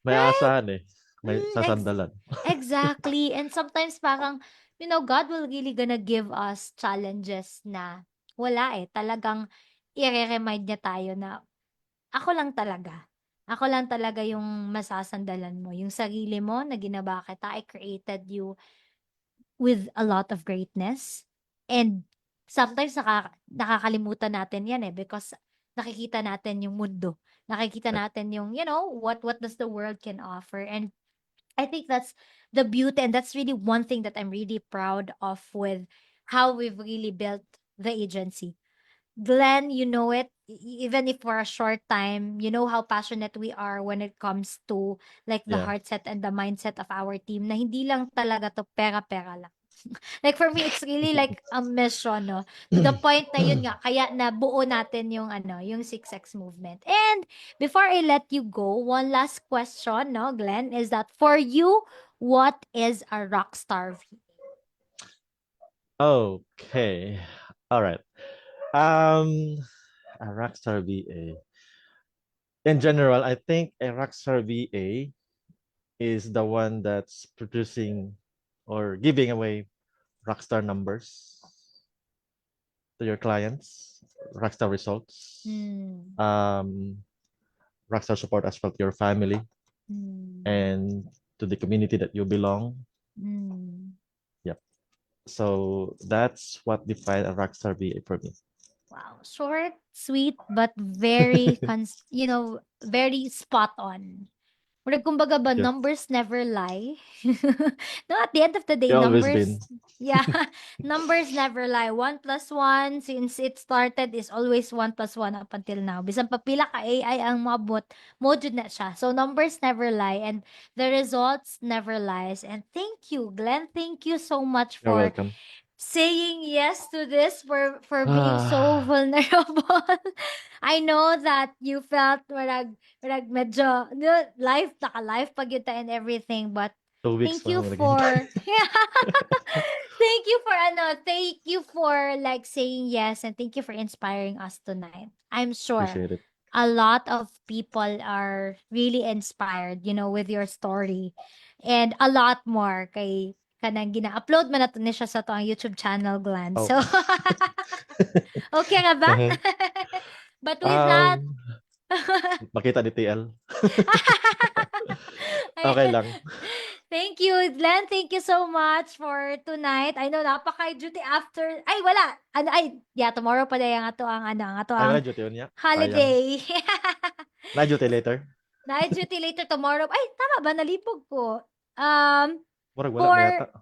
may Right? asahan eh. May Mm, sasandalan. exactly. And sometimes parang, God will really gonna give us challenges na wala eh. Talagang i-remind niya tayo na ako lang talaga. Ako lang talaga yung masasandalan mo. Yung sarili mo na ginawa kita, I created you with a lot of greatness. And sometimes nakakalimutan natin yan eh because nakikita natin yung mundo. Nakikita Right. natin yung, what does the world can offer. And I think that's the beauty, and that's really one thing that I'm really proud of with how we've really built the agency. Glenn, you know it, even if for a short time, you know how passionate we are when it comes to like the Yeah. heart set and the mindset of our team na hindi lang talaga to pera-pera lang. Like for me, it's really like a mission, no? To the point na yun nga, kaya nabuo natin yung yung 6X movement. And before I let you go, one last question, no, Glenn, is that for you, what is a rockstar V? Okay. All right. Um, a rockstar VA. In general, I think a rockstar VA is the one that's producing or giving away rockstar numbers to your clients, rockstar results, Hmm. um, rockstar support as well to your family Hmm. and to the community that you belong. Hmm. Yep. So that's what defines a rockstar VA for me. Wow. Short, sweet, but very, very spot on. Kumbaga ba, Yeah, numbers never lie. No, at the end of the day, you always numbers, been. yeah, numbers never lie. 1 plus 1, since it started, is always 1 plus 1 up until now. Bisan pa pila ka AI ang maabot, mo jud na siya. So, numbers never lie and the results never lies. And thank you, Glenn. Thank you so much You're for welcome. saying yes to this, for being so Ah, vulnerable. I know that you felt medyo life naka-life pag yun and everything, but 2 weeks thank pa you ako naghintay. for thank you for like saying yes, and thank you for inspiring us tonight. I'm sure Appreciate it. a lot of people are really inspired, with your story. And a lot more kay kanang gina-upload man nato ni siya sa to ang YouTube channel, Glenn. Oh. So, okay nga ba? Uh-huh. But with that, Makita ni TL. Okay lang. Thank you, Glenn. Thank you so much for tonight. I know napaka-duty after. Ay, wala. Ano, ay, yeah, tomorrow pa yung ato ang, ano, ang ato Ay, ang wala duty yun niya. Sayang. holiday. Na duty later. Night duty later tomorrow. Ay, tama ba? Nalipog ko. Um, Murag wala for, na yata.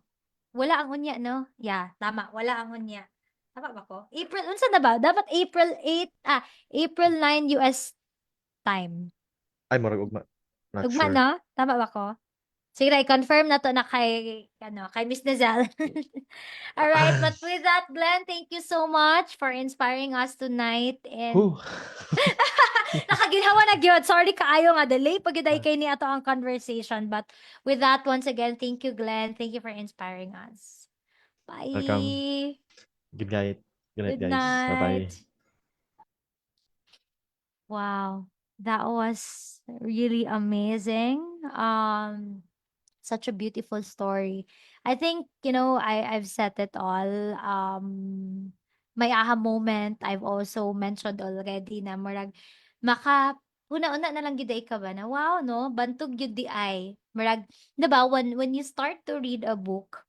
wala ang unya, no? Yeah, tama. Wala ang unya. Tama ba ko? April, unsa na ba? Dapat April 9 US time. Ay, murag ugma. Not Tugma, sure. no? Tama ba ko? Sige, i-confirm na to na kay, ano, kay Miss Nazal. All right, but with that, Glenn, thank you so much for inspiring us tonight. And Whew. nakaginawa na gyud. Sorry kaayo nga delay pag gyud kay ni ato ang conversation. But with that, once again, thank you, Glenn. Thank you for inspiring us. Welcome. Bye. Good night. Good night, Good guys. Bye-bye. night. Wow, that was really amazing. Such a beautiful story. I think, I've said it all. My aha moment, I've also mentioned already na murag maka una-una na lang gid ka ba na wow no, bantog gyud di ay. Murag 'di ba when you start to read a book,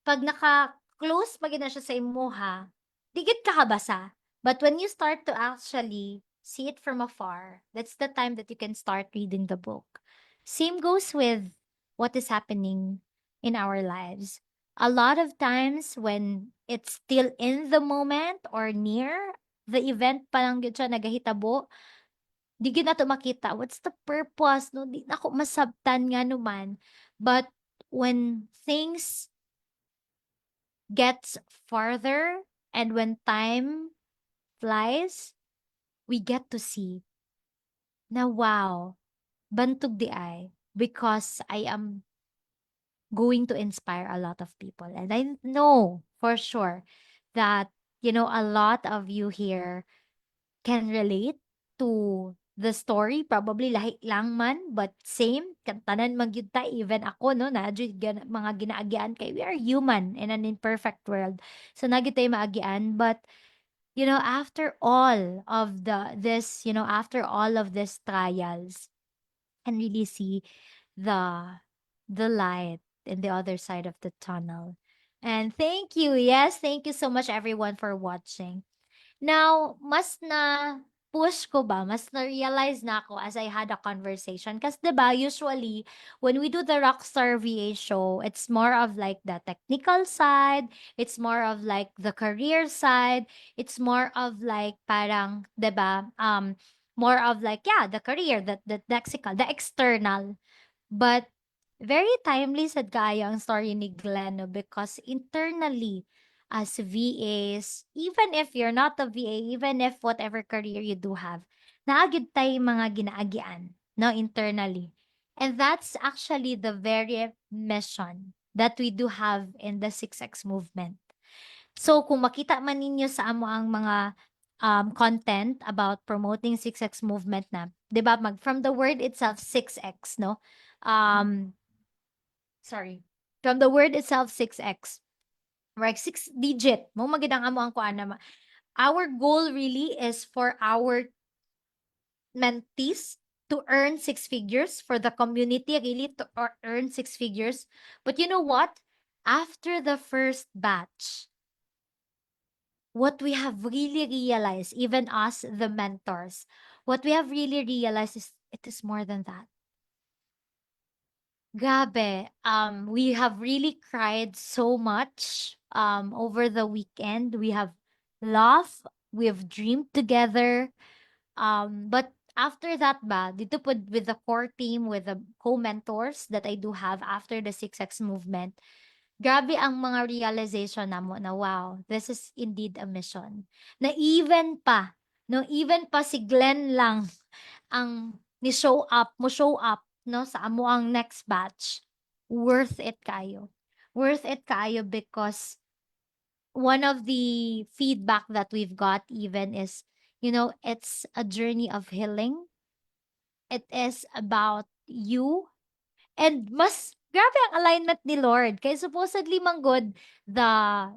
pag naka-close pa gid na siya sa imuha, di gid ka kabasa. But when you start to actually see it from afar, that's the time that you can start reading the book. Same goes with what is happening in our lives. A lot of times when it's still in the moment or near the event pa lang gyud siya nagahitabo, di gyud nato makita what's the purpose no, di na ako masabtan nga naman. But when things gets farther and when time flies, we get to see na wow, bantog di ay because I am going to inspire a lot of people. And I know for sure that, a lot of you here can relate to the story. Probably lahi lang man, but same. Tanan magyud ta, even ako, no, na mga ginaagian kay we are human in an imperfect world. So nagyud tayo maagian, but after all of these trials, and really see the the light in the other side of the tunnel. And thank you. Yes, thank you so much everyone for watching. Now, mas na push ko ba, mas na-realize na ako as I had a conversation. Kasi 'di ba, usually, when we do the Rockstar VA show, it's more of like the technical side, it's more of like the career side, it's more of like parang, 'di ba, more of like, yeah, the career, the lexical, the external. But very timely sad kaayo ang story ni Glenn 'no, because internally as VAs, even if you're not a VA, even if whatever career you do have, naa gyud tay mga ginaagian 'no, internally. And that's actually the very mission that we do have in the 6X movement. So kung makita man ninyo sa amo ang mga content about promoting 6X movement na, 'di ba, from the word itself 6X, no? Um sorry. From the word itself 6X, right? Six digit. Mo magidang amo ang kuan na our goal really is for our mentees to earn six figures, for the community really to earn six figures. But you know what? After the first batch, what we have really realized, even us, the mentors, what we have really realized is it is more than that. Grabe, we have really cried so much over the weekend. We have laughed, we have dreamed together. But after that ba, dito po with the core team, with the co-mentors that I do have after the 6X movement, grabe ang mga realization namo na wow, this is indeed a mission. Na even pa, no, even pa si Glenn lang ang show up, no, sa amo ang next batch. Worth it kayo. Worth it kayo because one of the feedback that we've got even is, it's a journey of healing. It is about you. And mas grabe ang alignment ni Lord. Kaya supposedly manggod,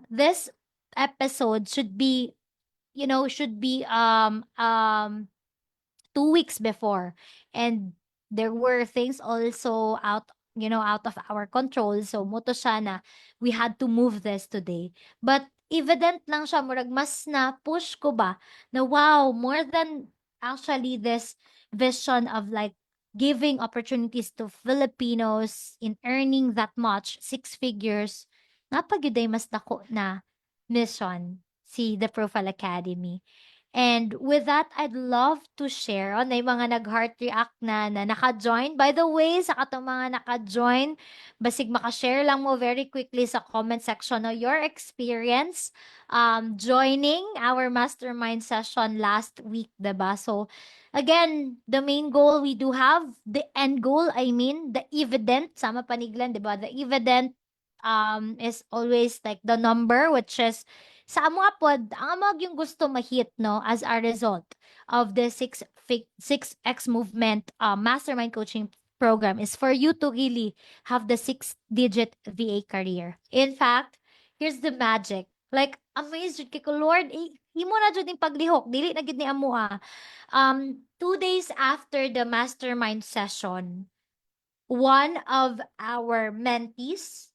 this episode should be, should be 2 weeks before. And there were things also out of our control. So moto siya na we had to move this today. But evident lang siya, murag mas na push ko ba na wow, more than actually this vision of like giving opportunities to Filipinos in earning that much, six figures, napagyuday mas dako na mission si The Profile Academy. And with that, I'd love to share on may mga nag-heart react na naka-join. By the way, sa katong mga naka-join, basig maka-share lang mo very quickly sa comment section no, your experience joining our mastermind session last week, diba? So, again, the main goal we do have, the end goal, I mean, the evident, sama paniglan, diba? The evident is always like the number, which is sa amo pod, ang amog yung gusto ma-hit, no, as a result of the 6X movement mastermind coaching program is for you to really have the six-digit VA career. In fact, here's the magic. Like, amazed jud kay ko, Lord, imo na jud yung paglihok, dili na gid ni amo 2 days after the mastermind session, one of our mentees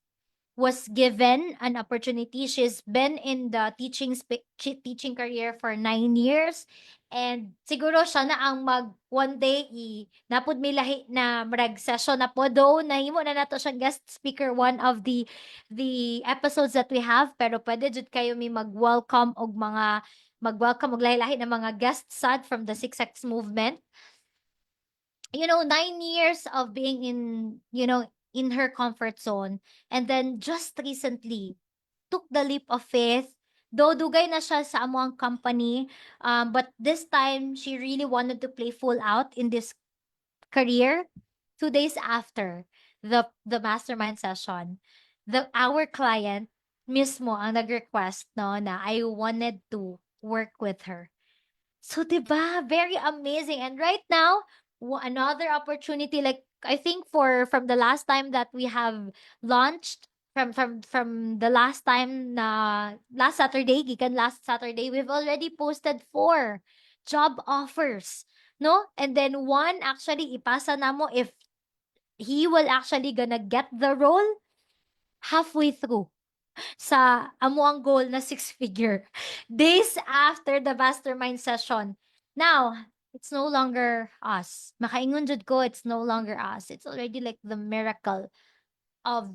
was given an opportunity. She's been in the teaching career for 9 years. And siguro siya na ang one day napod may lahi na marag session na po though nahimo na nato siyang guest speaker one of the episodes that we have, pero pwede jud kayo may mag-welcome og lahi-lahi na mga guests sad from the 6X movement. 9 years of being in her comfort zone. And then just recently, took the leap of faith. Though dugay na siya sa amuang company, but this time, she really wanted to play full out in this career. 2 days after the mastermind session, our client mismo ang nag-request no, na I wanted to work with her. So, 'di ba? Very amazing. And right now, another opportunity like I think from the last time that we have launched from the last time na last Saturday, gikan last Saturday, we've already posted 4 job offers, no? And then one actually ipasa na mo if he will actually gonna get the role halfway through sa amo ang goal na six-figure days after the mastermind session. Now, it's no longer us. Makaingon jud ko, it's no longer us. It's already like the miracle of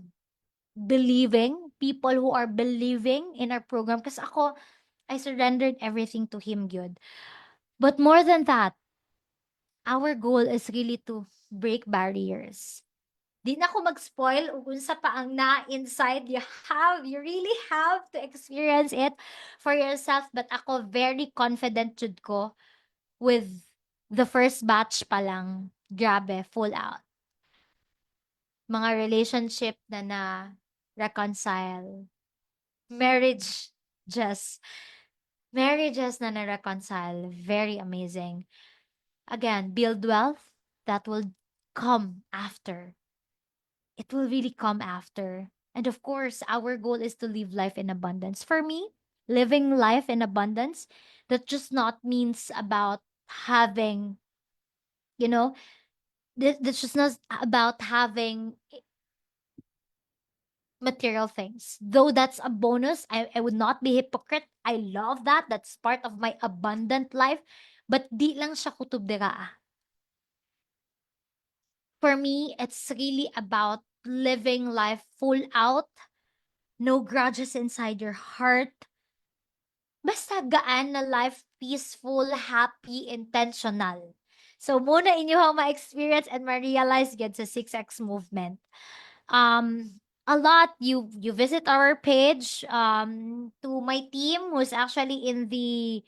believing, people who are believing in our program. Kasi ako, I surrendered everything to Him, good. But more than that, our goal is really to break barriers. Di na ako mag-spoil ug unsa pa ang na-inside. You really have to experience it for yourself. But ako, very confident jud ko with the first batch pa lang. Grabe, full out. Mga relationship na reconcile. Marriage just, marriages na reconcile. Very amazing. Again, build wealth that will come after. It will really come after. And of course, our goal is to live life in abundance. For me, living life in abundance, that just not means about having, you know, that's just not about having material things. Though that's a bonus, I would not be hypocrite. I love that. That's part of my abundant life. But di lang siya kutob dira. For me, it's really about living life full out. No grudges inside your heart. Basta gaan na life, peaceful, happy, intentional. So, muna inyo ma-experience and ma-realize yun sa 6X movement. A lot, you visit our page, to my team who's actually in the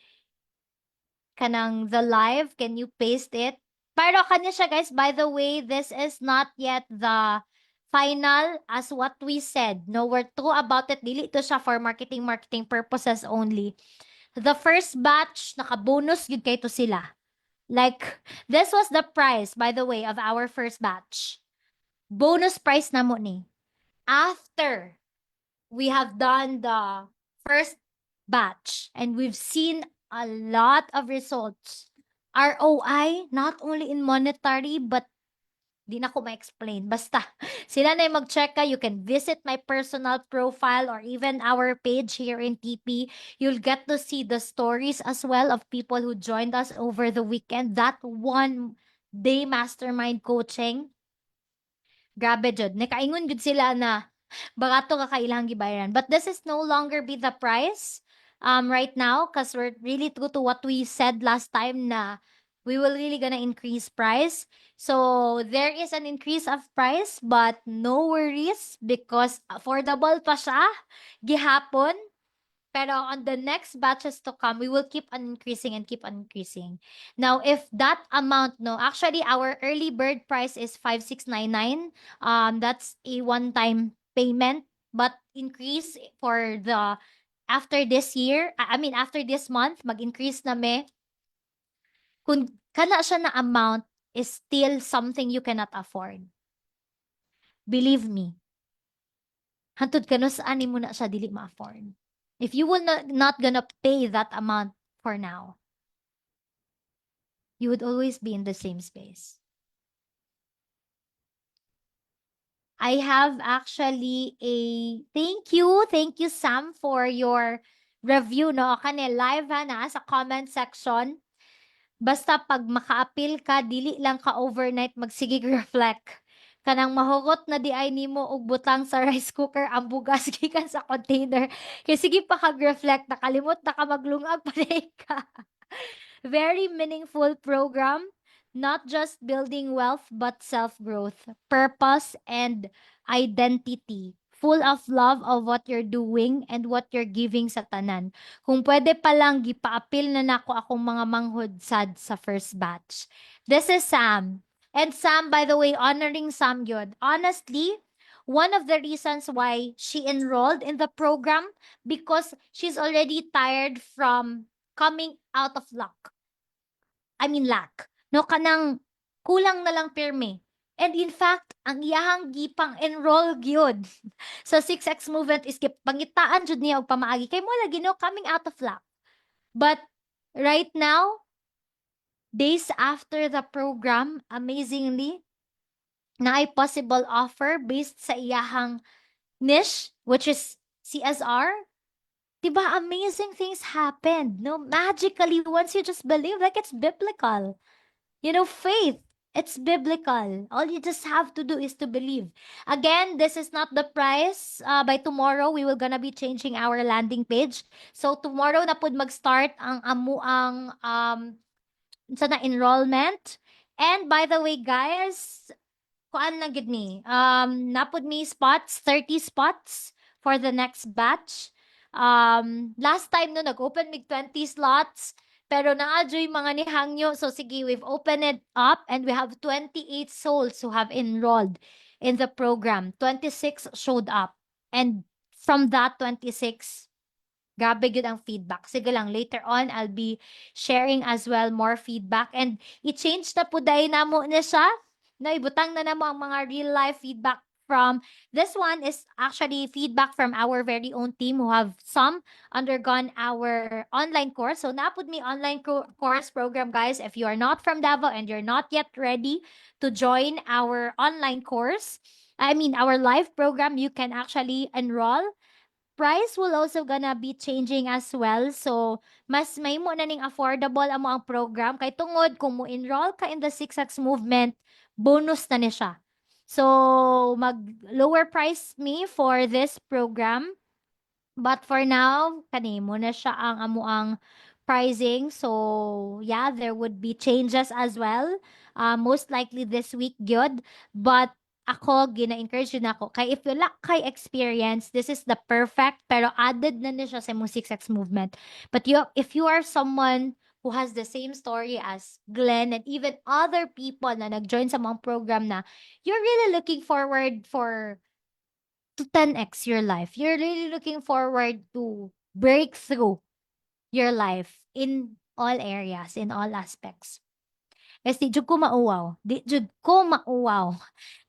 live, can you paste it? Pero kanya siya guys, by the way, this is not yet the final as what we said. No, we're true about it. Dili ito siya for marketing purposes only. The first batch, naka-bonus yun kay to sila. Like, this was the price, by the way, of our first batch. Bonus price na mo ni. After we have done the first batch and we've seen a lot of results, ROI, not only in monetary, but Di na ko ma-explain. Basta, sila na yung mag-check ka. You can visit my personal profile or even our page here in TP. You'll get to see the stories as well of people who joined us over the weekend. That one day mastermind coaching. Grabe jud. Nakaingon gud sila na barato ka kailangang gibayaran. But this is no longer be the price right now because we're really true to what we said last time na we will really gonna increase price. So there is an increase of price but no worries because affordable pa siya gihapon. Pero on the next batches to come, we will keep on increasing and keep on increasing. Now, if that amount, no, actually our early bird price is 5699. That's a one-time payment, but increase for the after this year, I mean after this month, mag-increase na me. Kung kana siya na amount is still something you cannot afford. Believe me, hantud ka no saan mo na siya dili ma-afford. If you will not gonna pay that amount for now, you would always be in the same space. I have actually a thank you Sam for your review no kani live ha na sa comment section. Basta pag maka-appeal ka dili lang ka overnight magsigig reflect. Kanang mahugot na di ay nimo og butang sa rice cooker ang bugas gikan sa container. Kay sige pa kag-reflect nakalimot na ka maglungag pa ka. Very meaningful program, not just building wealth, but self growth, purpose, and identity. Full of love of what you're doing and what you're giving sa tanan. Kung pwede pa lang, gipaapil na nako akong mga manghod sad sa first batch. This is Sam. And Sam, by the way, honoring Sam yun. Honestly, one of the reasons why she enrolled in the program because she's already tired from coming out of luck. I mean lack. No, kanang kulang na lang pirmi. And in fact, ang iyahang gipang enroll gyud sa 6X movement is pangitaan jud niya og pamaagi kay mo lagi no coming out of luck. But right now, days after the program, amazingly, na ay possible offer based sa iyahang niche, which is CSR. Diba, amazing things happened. No, magically, once you just believe, like it's biblical. You know, faith, it's biblical. All you just have to do is to believe. Again, this is not the price. By tomorrow, we will gonna be changing our landing page. So tomorrow na pud mag-start ang amuang sa na enrollment. And by the way, guys, kuan na gid ni. Napod me spots, 30 spots for the next batch. Last time no nag-open mig 20 slots. Pero naadyoy mga nihangyo. So sige, we've opened it up and we have 28 souls who have enrolled in the program. 26 showed up. And from that 26, grabe good ang feedback. Sige lang, later on, I'll be sharing as well more feedback. And i-change na po dahil na mo na siya. Na ibutang na namo ang mga real life feedback from this one is actually feedback from our very own team who have some undergone our online course. So napod me online course program guys. If you are not from Davao and you're not yet ready to join our online course, I mean our live program, you can actually enroll. Price will also gonna be changing as well. So, mas may mo na ning affordable ang ang program. Kay tungod, kung mo enroll ka in the 6X movement, bonus na ni siya. So, mag-lower price me for this program. But for now, kani mo na siya ang amuang pricing. So, yeah, there would be changes as well. Most likely this week, good. But ako, gina-encourage yun ako. Kay if you lack kay experience, this is the perfect, pero added na siya sa mong 6X movement. But if you are someone who has the same story as Glenn and even other people na nag-join sa mga program na you're really looking forward to 10x your life. You're really looking forward to break through your life in all areas, in all aspects. Kasi di jud ko mauwaw. Di jud ko mauwaw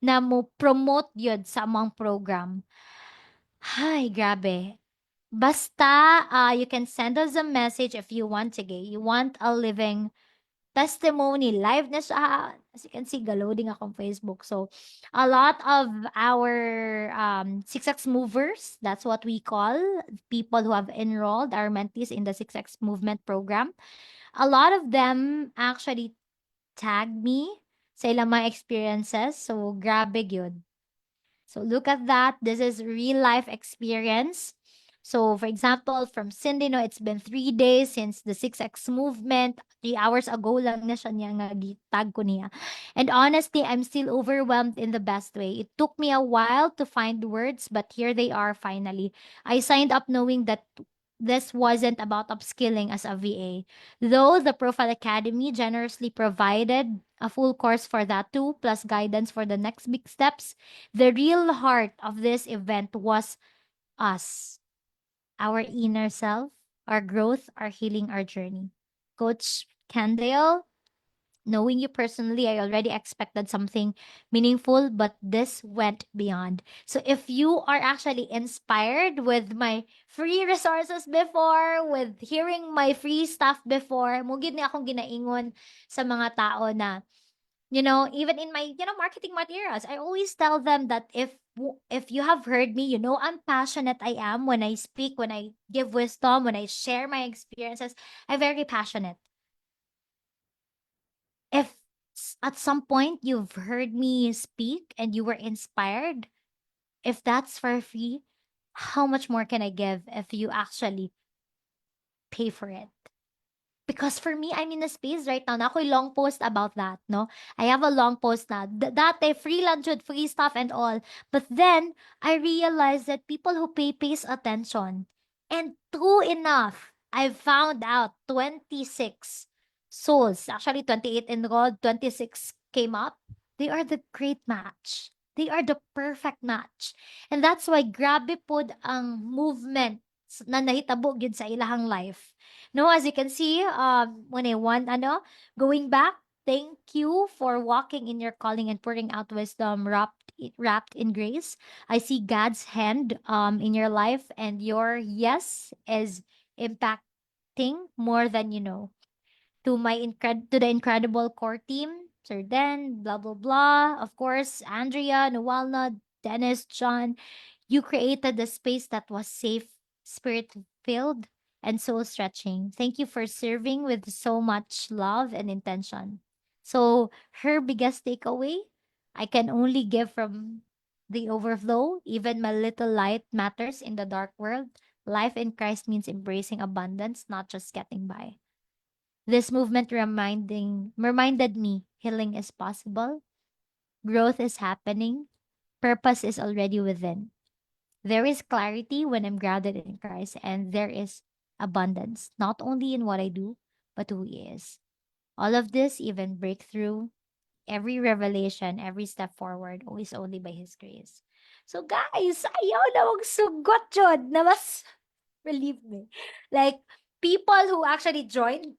na mo promote yun sa among program. Ay, grabe. Basta, you can send us a message if you want, sige, you want a living testimony, live na siya. As you can see, galoding akong Facebook. So, a lot of our 6X movers, that's what we call people who have enrolled, our mentees in the 6X movement program. A lot of them actually tag me sa ilang mga experiences. So, grabe yun. So look at that. This is real life experience. So for example, from Cindy, no, it's been 3 days since the 6X movement. 3 hours ago lang na siya niya nga tag ko niya. And honestly, I'm still overwhelmed in the best way. It took me a while to find words, but here they are finally. I signed up knowing that this wasn't about upskilling as a VA. Though the Profile Academy generously provided a full course for that too, plus guidance for the next big steps, the real heart of this event was us, our inner self, our growth, our healing, our journey. Coach Candale, knowing you personally, I already expected something meaningful, but this went beyond. So if you are actually inspired with my free resources before, with hearing my free stuff before, mugid na akong ginaingon sa mga tao na, even in my, marketing materials, I always tell them that if you have heard me, I'm passionate. I am when I speak, when I give wisdom, when I share my experiences, I'm very passionate. If at some point you've heard me speak and you were inspired, if that's for free, how much more can I give if you actually pay for it? Because for me, I'm in a space right now na ako'y long post about that, no? I have a long post na. Dati, free lunch with free stuff and all. But then, I realized that people who pays attention. And true enough, I found out 26 souls, actually 28 enrolled, 26 came up. They are the great match. They are the perfect match. And that's why grabe pod ang movement na nahitabo gyud sa ilahang life. No, as you can see, when I want, going back, thank you for walking in your calling and pouring out wisdom wrapped in grace. I see God's hand in your life, and your yes is impacting more than you know. To the incredible core team, Sir Den, blah blah blah. Of course, Andrea, Nawalna, Dennis, John, you created a space that was safe, spirit filled, and soul stretching. Thank you for serving with so much love and intention. So, her biggest takeaway, I can only give from the overflow. Even my little light matters in the dark world. Life in Christ means embracing abundance, not just getting by. This movement reminded me healing is possible, growth is happening, purpose is already within. There is clarity when I'm grounded in Christ, and there is abundance, not only in what I do, but who He is. All of this, even breakthrough, every revelation, every step forward, always only by His grace. So guys, ayaw na magsugot jud na mas believe me. Like, people who actually joined,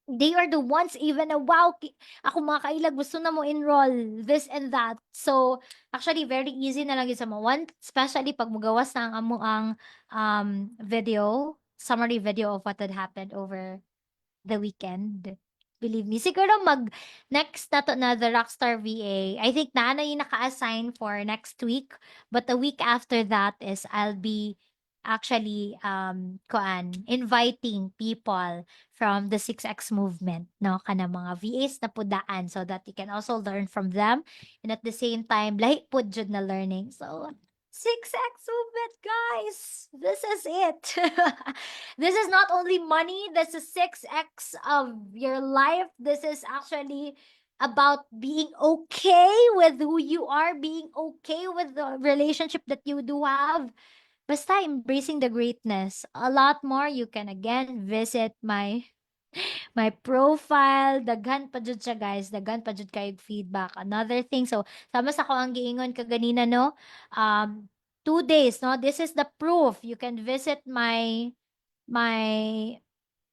they are the ones even na, wow, ako mga kailag, gusto na mo enroll, this and that. So, actually, very easy na lang yun sa mo. One, especially pag magawas na ang amo ang video, summary video of what had happened over the weekend. Believe me. Siguro next na to na the Rockstar VA. I think na yung naka-assign for next week. But the week after that is I'll be actually inviting people from the 6X movement, no, kana mga VAs na pudaan, so that you can also learn from them, and at the same time lahi pud jud na learning. So 6X movement, guys, this is it. This is not only money, this is 6X of your life. This is actually about being okay with who you are, being okay with the relationship that you do have. Basta embracing the greatness. A lot more, you can again visit my profile. Daghan pa jud siya, guys. Daghan pa jud kayo feedback. Another thing, so sama sa ko ang giingon kaganina, no? 2 days, no? This is the proof. You can visit my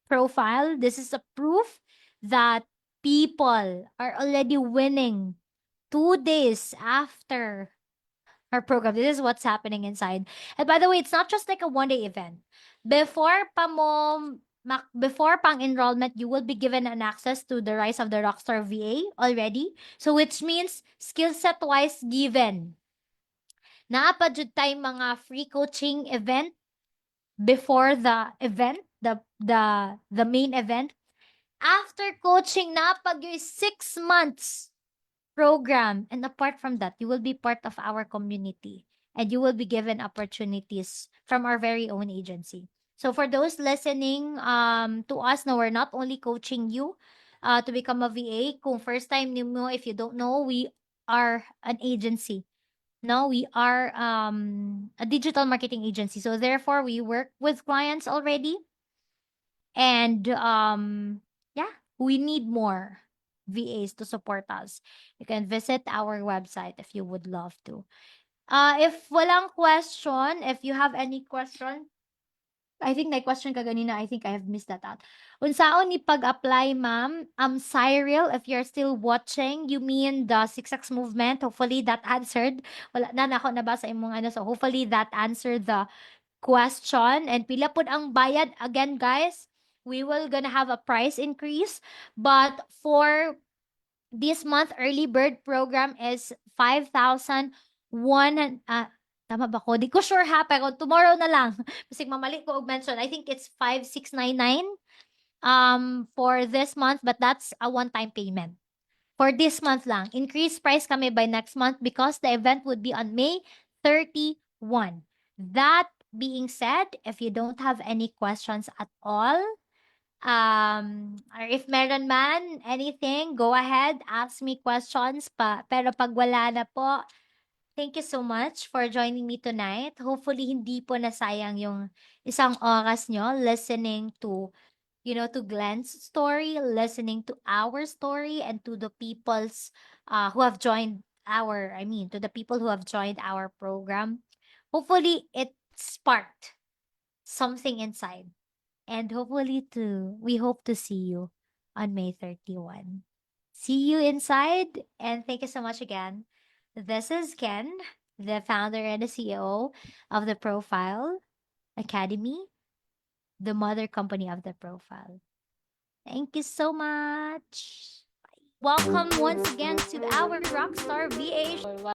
profile. This is a proof that people are already winning 2 days after our program. This is what's happening inside. And by the way, it's not just like a one-day event. Before pa mo before pang enrollment, you will be given an access to the Rise of the Rockstar VA already. So which means skill set wise given. Naa pa jud tay mga free coaching event before the event, the main event. After coaching, na pag 6 months program. And apart from that, you will be part of our community and you will be given opportunities from our very own agency. So for those listening to us, no, we're not only coaching you to become a VA. Kung first time nimo, if you don't know, we are an agency. No, we are a digital marketing agency. So therefore, we work with clients already. And yeah, we need more VAs to support us. You can visit our website if you would love to. If walang question, if you have any question, I think may question ka ganina. I think I have missed that out. Unsaon ni pag-apply, ma'am? Cyril, if you're still watching, you mean the 6X movement? Hopefully that answered. Wala na nako nabasa imong ano. So hopefully that answered the question. And pila pud ang bayad again, guys? We will gonna have a price increase, but for this month early bird program is 5,001 tama ba ko? Di ko sure ha, pero tomorrow na lang. Kasi mamali ko og mention. I think it's 5,699 for this month, but that's a one-time payment. For this month lang. Increase price kami by next month because the event would be on May 31. That being said, if you don't have any questions at all, or if meron man anything, go ahead, ask me questions pa. Pero pag wala na po, thank you so much for joining me tonight. Hopefully, hindi po nasayang yung isang oras nyo listening to to Glenn's story, listening to our story, and to the people's who have joined to the people who have joined our program. Hopefully, it sparked something inside. And we hope to see you on May 31. See you inside, and thank you so much again. This is Ken, the founder and the CEO of the Profile Academy, the mother company of the Profile. Thank you so much. Welcome once again to our Rockstar VA